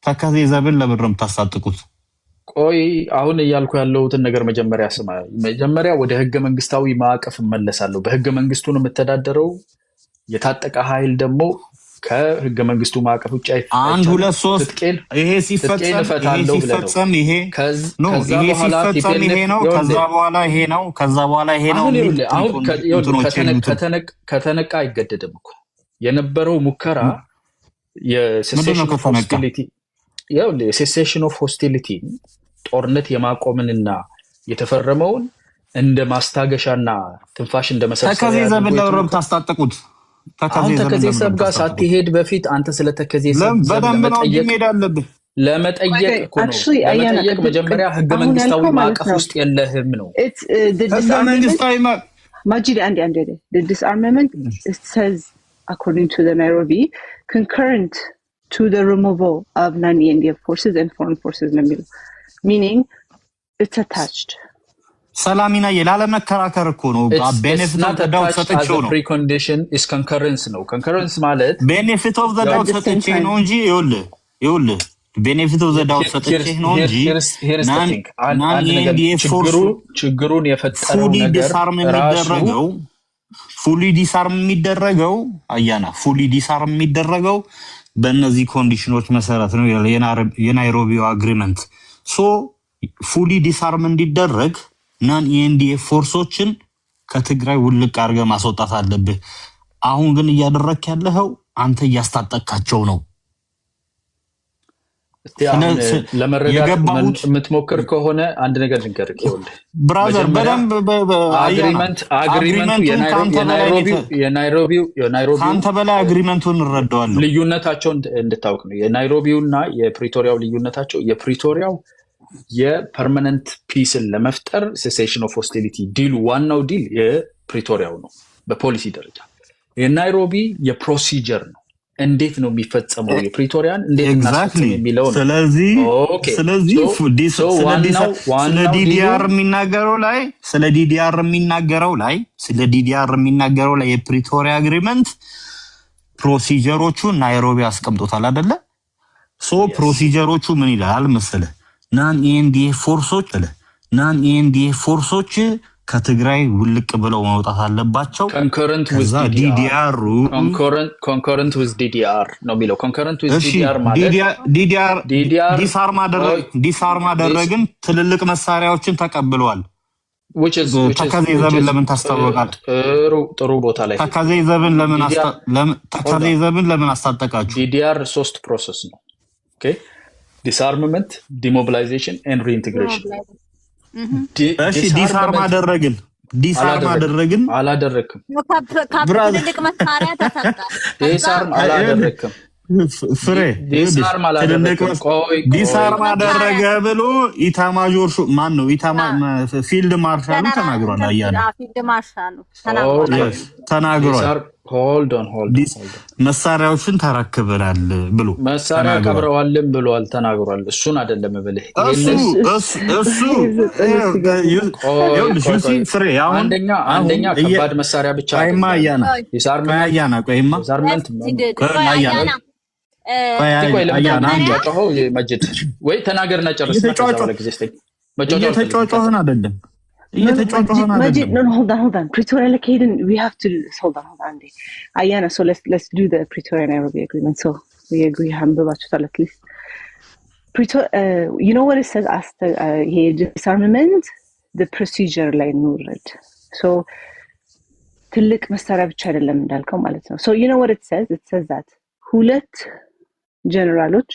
ተከዜ ዘብን ለብርም ታሳጥቁት። ቆይ አሁን እያልኩ ያለሁትን ነገር መጀመሪያ ስማ። መጀመሪያ ወደ ህገ መንግስታዊ ማዕቀፍ እመለሳለሁ። በህገ መንግስቱ ነው የምተዳደረው። የታጠቀ ኃይል ደግሞ ከህገ መንግስቱ ማዕቀፍ ውጭ አንድ ሁለት ሶስት ይሄ ሲፈጸም ይሄ ነው። ከዛ በኋላ ይሄ ነው። ከተነቃ አይገደድም እኮ የነበረው ሙከራ የሴሴሽን ኦፍ ሆስቲሊቲ ጦርነት የማቆምንና የተፈረመውን እንደ ማስታገሻና ትንፋሽ እንደመሰብሰብ ተከዜ ዘብን ለብረም ታስታጥቁት። ተከዜ ሰብ ጋር ሳትሄድ በፊት አንተ ስለ ተከዜ ሰብ ለመጠየቅ እኮ ነው። ለመጠየቅ መጀመሪያ ህገ መንግስታዊ ማዕቀፍ ውስጥ የለህም ነው። ህገ መንግስታዊ ማጂድ አንድ the disarmament it says according to the Nairobi concurrent to the removal of non-Indian forces and foreign forces meaning it's attached. ሰላሚና የላለ መከራከር እኮ ነው። ቤኔፊት ኦፍ ዘ ዳውት ሰጥቼው ነው። ፕሪኮንዲሽን ኢዝ ኮንከረንስ ነው። ኮንከረንስ ማለት ቤኔፊት ኦፍ ዘ ዳውት ሰጥቼ ነው እንጂ ይኸውልህ ቤኔፊት ኦፍ ዘ ዳውት ሰጥቼ ነው እንጂ ችግሩን የፈጠረው ነገር ፉሊ ዲስአርም የሚደረገው በእነዚህ ኮንዲሽኖች መሰረት ነው። የናይሮቢው አግሪመንት ፉሊ ዲስአርም እንዲደረግ ናን ኤንዲኤፍ ፎርሶችን ከትግራይ ውልቅ አድርገህ ማስወጣት አለብህ። አሁን ግን እያደረክ ያለኸው አንተ እያስታጠቃቸው ነው። ለመረዳት የምትሞክር ከሆነ አንድ ነገር ልንገርህ። ይኸውልህ ብራዘር በደንብ አግሪመንቱ የናይሮቢው ከአንተ በላይ አግሪመንቱን እንረዳዋለን። ልዩነታቸው እንድታውቅ ነው። የናይሮቢውና የፕሪቶሪያው ልዩነታቸው የፕሪቶሪያው የፐርማነንት ፒስን ለመፍጠር ሴሴሽን ኦፍ ሆስቲሊቲ ዲሉ ዋናው ዲል የፕሪቶሪያው ነው በፖሊሲ ደረጃ። የናይሮቢ የፕሮሲጀር ነው። እንዴት ነው የሚፈጸመው? የፕሪቶሪያን እንዴት እናስፈጽም የሚለው ነው። ስለዚህ ስለ ዲዲአር የሚናገረው ላይ የፕሪቶሪያ አግሪመንት ፕሮሲጀሮቹ ናይሮቢ አስቀምጦታል አይደለ? ፕሮሲጀሮቹ ምን ይላል መሰለህ? ናን ኤንዲኤፍ ፎርሶች ከትግራይ ውልቅ ብለው መውጣት አለባቸው። ኮንከረንት ዊዝ ዲዲአር ነው የሚለው። ኮንከረንት ዊዝ ዲዲአር ማለት ዲስአርም አደረግን፣ ትልልቅ መሳሪያዎችን ተቀብለዋል። ተከዜ ዘብን ለምን ታስታወቃል? ጥሩ ቦታ ላይ ተከዜ ዘብን ለምን አስታጠቃችሁ? ዲዲአር 3 ፕሮሰስ ነው። Okay? Disarmament, demobilization, and reintegration. ዲስአርም አደረግን አላደረክም። ትልልቅ መሳሪያ ተሰጠ። ዲስአርም አላደረክም። ፍሬ ዲስአርም አደረገ ብሎ ኢታማዦር ማን ነው? ፊልድ ማርሻሉ ተናግሯል። አያና ፊልድ ማርሻሉ ተናግሯል። ሆልድ ኦን መሳሪያዎችን ተረክበናል ብሎ መሳሪያ ቀብረዋልን ብሏል፣ ተናግሯል። እሱን አይደለም ብልህ ፍሬ አንደኛ ከባድ መሳሪያ ብቻ መጅድ ወይ ተናገርና ጨርስ። እየተጫጫህን አይደለም Majid, no, hold on. Pretoria like Hayden, we have to hold on. Ayana, so let's do the Pretoria Nairobi agreement. So we agree, at least. Pretoria, you know what it says? After disarmament, the procedure line moved. So ትልቅ መሳሪያ ብቻ አይደለም እንዳልከው ማለት ነው። So you know what it says? It says that ሁለት ጀነራሎች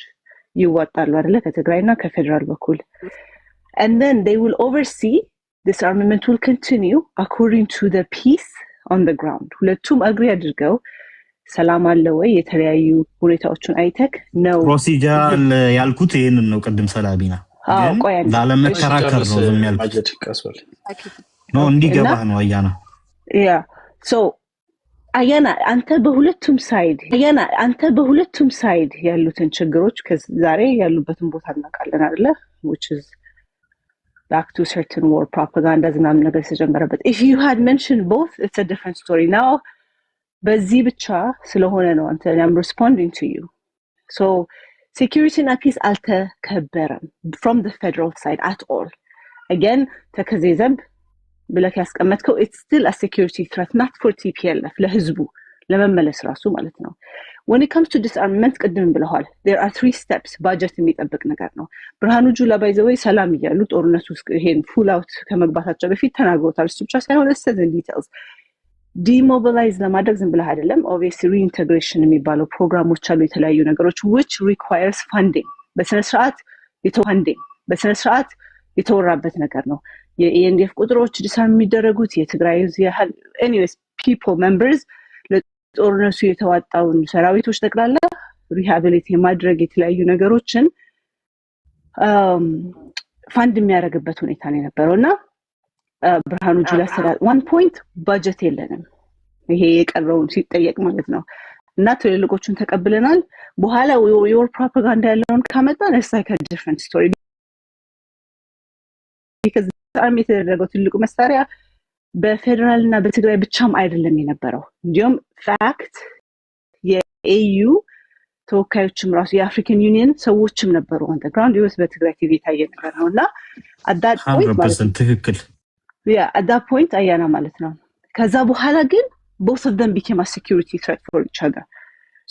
ይዋጣሉ አይደለ? ከትግራይና ከፌደራል በኩል, and then they will oversee disarmament will continue according to the peace on the ground. ሁለቱም አግሪ አድርገው ሰላም አለ ወይ የተለያዩ ሁኔታዎችን አይተክ ነው ፕሮሲጀር ያልኩት ይሄንን ነው። ቅድም ሰላቢና ላለመከራከር ነው ዝም ያልኩት ነው እንዲገባህ ነው። አያና so አያና አንተ በሁለቱም ሳይድ ያሉትን ችግሮች ከዛሬ ያሉበትን ቦታ እናውቃለን አይደለ? which is back to certain war propaganda ዝናም ነገር ተጀመረበት. If you had mentioned both, it's a different story. Now በዚህ ብቻ ስለሆነ ነው አንተ I'm responding to you. So security and peace አልተከበረም from the federal side at all. Again, ተከዘዘብ ብለክ ያስቀመጥከው it's still a security threat, not for TPLF, ለህዝቡ ለመመለስ ራሱ ማለት ነው። When it comes to disarmament ቅድም ብለዋል, there are 3 steps. budget የሚጠብቅ ነገር ነው። ብርሃኑ ጁላ by the way ሰላም እያሉ ጦርነቱ ይሄን full out ከመግባታቸው በፊት ተናግሮታል። እሱ ብቻ ሳይሆን it's in details. demobilize ለማድረግ ዝም ብለህ አይደለም። obviously reintegration የሚባለው ፕሮግራሞች አሉ፣ የተለያዩ ነገሮች which requires funding. በስነ ስርዓት የተወራበት ነገር ነው። የኤንዲኤፍ ቁጥሮች ዲሳም የሚደረጉት የትግራይ ያህል anyways people members ጦርነቱ የተዋጣውን ሰራዊቶች ጠቅላላ ሪሃቢሊቲ ማድረግ የተለያዩ ነገሮችን ፋንድ የሚያደርግበት ሁኔታ ነው የነበረውና ብርሃኑ ጁላ ሰራት one point budget የለንም ይሄ የቀረውን ሲጠየቅ ማለት ነው። እና ትልልቆቹን ተቀብለናል። በኋላ your propaganda ያለውን ካመጣን it's like a different story because አርሚ የተደረገው ትልቁ መሳሪያ በፌደራል እና በትግራይ ብቻም አይደለም የነበረው። እንዲሁም ፋክት የኤዩ ተወካዮችም ራሱ የአፍሪካን ዩኒየን ሰዎችም ነበሩ on the ground ዩስ በትግራይ ቲቪ ታየ ነገር ነውና at that point ማለት ነው ትክክል at that point አያና ማለት ነው። ከዛ በኋላ ግን both of them became a security threat for each other.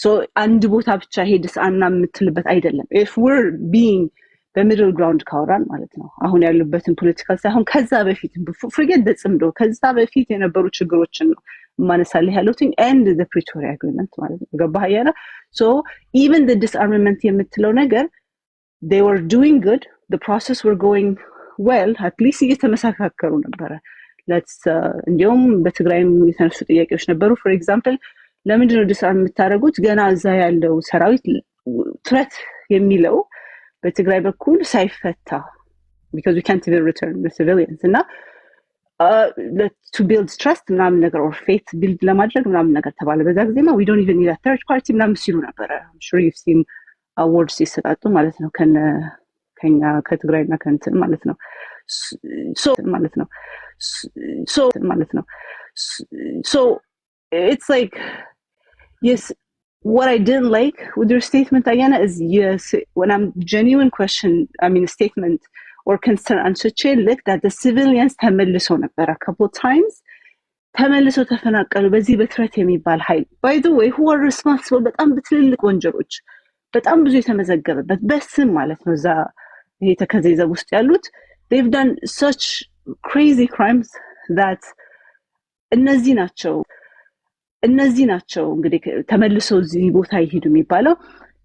So አንድ ቦታ ብቻ ሄድስ አና የምትልበት አይደለም። if we're being በሚድል ግራውንድ ካወራን ማለት ነው አሁን ያሉበትን ፖለቲካል ሳይሆን ከዛ በፊት forget the ጽምዶ ከዛ በፊት የነበሩ ችግሮችን ነው ማነሳለህ ያለው and the Pretoria agreement ማለት ነው። ገባህ ያለ? So even the disarmament የምትለው ነገር they were doing good, the process were going well, at least እየተመሳካከሩ ነበረ። let's እንዲሁም በትግራይም የተነሱ ጥያቄዎች ነበሩ። for example ለምንድን ነው disarm የምታደርጉት ገና እዛ ያለው ሰራዊት threat የሚለው በትግራይ በኩል ሳይፈታ because we can't even return the civilians እና to build trust ምናምን ነገር or faith build ለማድረግ ምናምን ነገር ተባለ። በዛ ጊዜማ we don't even need a third party ምናምን ሲሉ ነበረ። I'm sure you've seen awards ሲሰጣጡ ማለት ነው ከኛ ከትግራይና ከእንትን ማለት ነው so it's like yes. What I didn't like with your statement, Ayana, is yes, when I'm genuine question, I mean statement or concern and such look that the civilians ተመልሶ ነበር a couple times ተመልሶ ተፈናቀሉ በዚህ በትረት የሚባል ኃይል by the way who are responsible በጣም በትልልቅ ወንጀሎች በጣም ብዙ የተመዘገበበት በስም ማለት ነው እዛ ይሄ ተከዘዘብ ውስጥ ያሉት they've done such crazy crimes that እነዚህ ናቸው እንግዲህ ተመልሰው እዚህ ቦታ ይሄዱ የሚባለው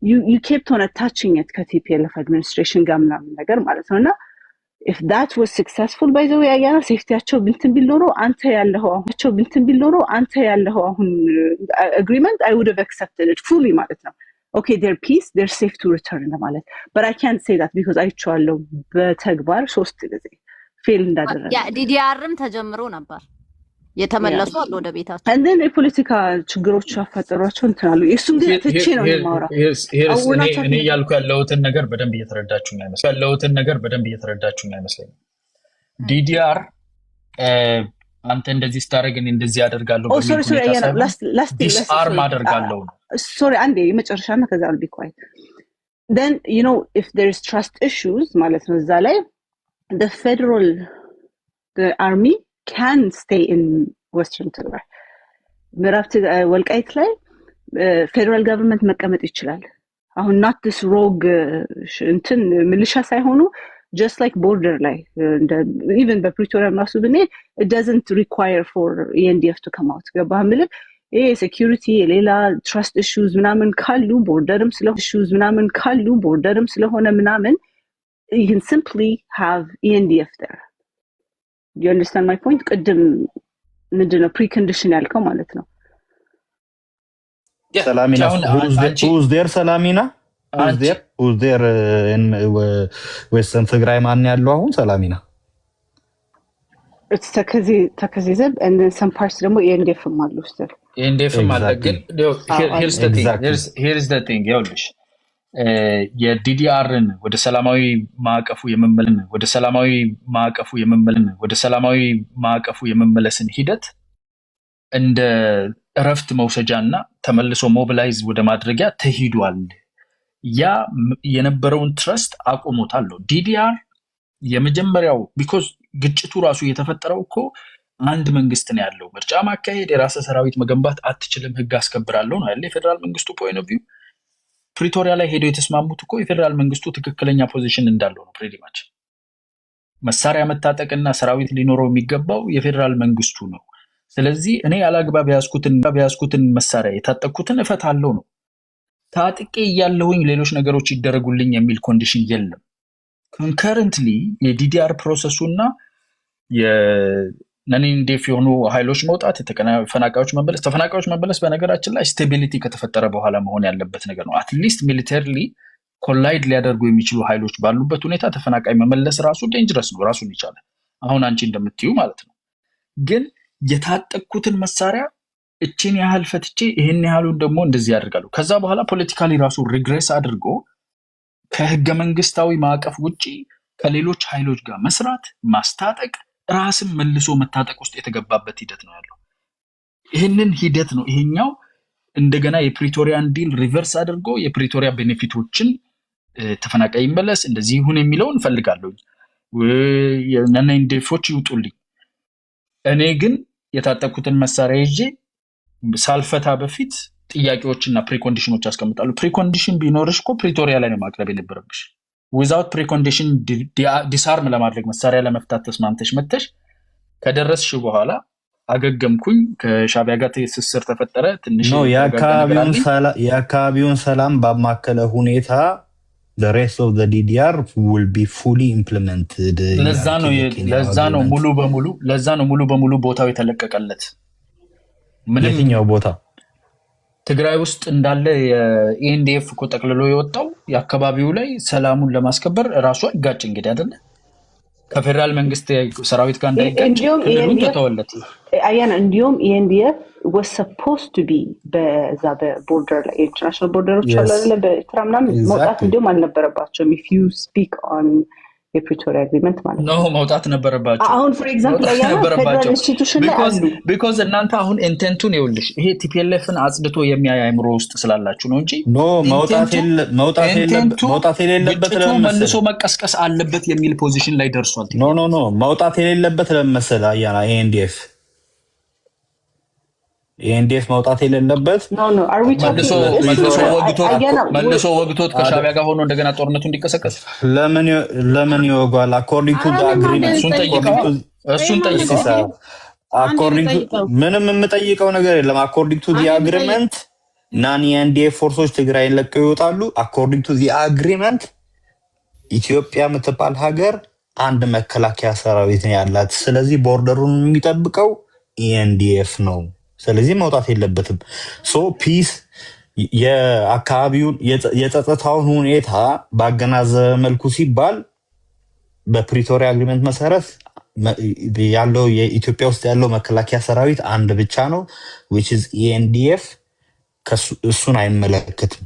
you kept on attaching it ከቲፒኤልኤፍ administration ጋር ምናምን ነገር ማለት ነው እና if that was successful by the way አያና ሴፍቲያቸው ብንትን ቢል ኖሮ አንተ ያለኸው አሁን agreement I would have accepted it fully ማለት ነው okay they're peace they're safe to return ማለት but I can't say that because አይቼዋለሁ በተግባር 3 ጊዜ ፌል እንዳደረገ ያ ዲዲአርም ተጀምሮ ነበር የተመለሱ አሉ ወደ ቤታቸው and then የፖለቲካ ችግሮች አፈጠሯቸው እንትናሉ እሱም ግን ትቼ ነው የማወራው እኔ ያልኩ ያለውትን ነገር በደንብ እየተረዳችሁኝ አይመስለኝም ዲዲአር አንተ እንደዚህ ስታደርግ እኔ እንደዚህ አደርጋለሁ ዲስአርም አደርጋለሁ sorry አንዴ የመጨረሻና ከዛ አልቢ quiet then you know if there is trust issues ማለት ነው እዛ ላይ the army can stay in Western Tigray ምዕራብ ወልቃይት ላይ ፌደራል ገቨርንመንት መቀመጥ ይችላል አሁን not this rogue እንትን ሚሊሻ ሳይሆኑ just like border ላይ even በፕሪቶሪያ ራሱ ብንሄድ it doesn't require for ENDF to come out ገባህ ማለት security ሌላ trust issues ምናምን ካሉ ቦርደርም ስለሆነ ምናምን you can simply have ENDF there you understand my point ቅድም ምንድነው precondition ያልከው ማለት ነው ሰላሚና who's there ሰላሚና who's there in Western Tigray ማን ያለው አሁን ሰላሚና it's ተከዚዘብ and then some parts ደግሞ ENDF አሉ still ENDF ማለት ግን here's the thing ይኸውልሽ የዲዲአርን ወደ ሰላማዊ ማዕቀፉ የመመለስን ሂደት እንደ እረፍት መውሰጃና ተመልሶ ሞቢላይዝ ወደ ማድረጊያ ተሂዷል ያ የነበረውን ትረስት አቆሞታል ዲዲአር የመጀመሪያው because ግጭቱ ራሱ የተፈጠረው እኮ አንድ መንግስት ነው ያለው ምርጫ ማካሄድ የራስ ሰራዊት መገንባት አትችልም ህግ አስከብራለሁ ነው ያለ የፌደራል መንግስቱ point of view ፕሪቶሪያ ላይ ሄዶ የተስማሙት እኮ የፌደራል መንግስቱ ትክክለኛ ፖዚሽን እንዳለው ነው pretty much መሳሪያ መታጠቅና ሰራዊት ሊኖረው የሚገባው የፌደራል መንግስቱ ነው ስለዚህ እኔ ያላግባብ ያስኩትን መሳሪያ የታጠቅኩትን እፈታለሁ ነው ታጥቄ ያለውኝ ሌሎች ነገሮች ይደረጉልኝ የሚል ኮንዲሽን የለም concurrently የዲዲአር ፕሮሰሱና የነንዴፍ የሆኑ ኃይሎች መውጣት ተፈናቃዮች መመለስ በነገራችን ላይ ስቴቢሊቲ ከተፈጠረ በኋላ መሆን ያለበት ነገር ነው at least militarily ኮላይድ ሊያደርጉ የሚችሉ ኃይሎች ባሉበት ሁኔታ ተፈናቃይ መመለስ ራሱ ዴንጀረስ ነው ራሱን ይቻላል አሁን አንቺ እንደምትዩ ማለት ነው ግን የታጠቅኩትን መሳሪያ እቺን ያህል ፈትቼ ይሄን ያህሉን ደግሞ እንደዚህ ያደርጋሉ ከዛ በኋላ ፖለቲካሊ ራሱ ሪግሬስ አድርጎ ከህገ መንግስታዊ ማዕቀፍ ውጪ ከሌሎች ኃይሎች ጋር መስራት ማስታጠቅ ራስን መልሶ መታጠቅ ውስጥ የተገባበት ሂደት ነው ያለው ይሄንን ሂደት ነው ይሄኛው እንደገና የፕሪቶሪያን ዲል ሪቨርስ አድርጎ የፕሪቶሪያ ቤኔፊቶችን ተፈናቃይ መለስ እንደዚህ ይሁን የሚለውን ፈልጋለሁ የነንዴፎች ይውጡልኝ እኔ ግን የታጠቅኩትን መሳሪያ ይዤ ሳልፈታ በፊት ጥያቄዎችና ፕሪኮንዲሽኖች አስቀምጣለሁ ፕሪኮንዲሽን ቢኖርሽ እኮ ፕሪቶሪያ ላይ ነው ማቅረብ የነበረብሽ without precondition disarm ለማድረግ መሳሪያ ለመፍታት ተስማምተሽ መተሽ ከደረስሽ በኋላ አገገምኩኝ ከሻቢያ ጋር ትስስር ተፈጠረ ትንሽ ነው የአካባቢውን ሰላም ባማከለ ሁኔታ the rest of the DDR will be fully implemented ለዛ ነው ሙሉ በሙሉ ቦታው የተለቀቀለት የትኛው ቦታ ትግራይ ውስጥ እንዳለ የኢኤንዲኤፍ እኮ ጠቅልሎ የወጣው የአካባቢው ላይ ሰላሙን ለማስከበር ራሱ ይጋጭ እንግዲህ አይደለ ከፌደራል መንግስት ሰራዊት ጋር እንዳይጋጭ ክልሉን ተተወለት አያና እንዲሁም ENDF was supposed to be በዛ በቦርደር ላይ ኢንተርናሽናል ቦርደሮች አለ በኤርትራ ምናምን መውጣት እንዲሁም አልነበረባቸውም if you speak on የፕሪቶሪያ አግሪመንት ማለት ነው መውጣት ነበረባቸው አሁን for example ፌደራል ኢንስቲትዩሽን ላይ አሉ because እናንተ አሁን ኢንቴንቱን ይኸውልሽ ይሄ ቲፒኤልኤፍን አጽድቶ የሚያይ አይምሮ ውስጥ ስላላችሁ ነው እንጂ መውጣት የሌለበት መልሶ መቀስቀስ አለበት የሚል ፖዚሽን ላይ ደርሷል ኖ መውጣት የሌለበት ለመሰለ አያና ENDF መውጣት የሌለበት no are we talking መልሶ ወግቶት ከሻቢያ ጋር ሆኖ እንደገና ጦርነቱ እንዲቀሰቀስ ለምን ይወጋል according to the agreement እሱን ጠይቀው according to ምንም የምጠይቀው ነገር የለም according to the agreement ናን የኤንዲኤፍ ፎርሶች ትግራይን ለቀው ይወጣሉ። አኮርዲንግ ቱ ዚ አግሪመንት ኢትዮጵያ የምትባል ሀገር አንድ መከላከያ ሰራዊት ነው ያላት። ስለዚህ ቦርደሩን የሚጠብቀው ኤንዲኤፍ ነው። ስለዚህ መውጣት የለበትም። ሶ ፒስ የአካባቢውን የጸጥታውን ሁኔታ ባገናዘበ መልኩ ሲባል በፕሪቶሪያ አግሪመንት መሰረት ያለው የኢትዮጵያ ውስጥ ያለው መከላከያ ሰራዊት አንድ ብቻ ነው which is ENDF እሱን አይመለከትም።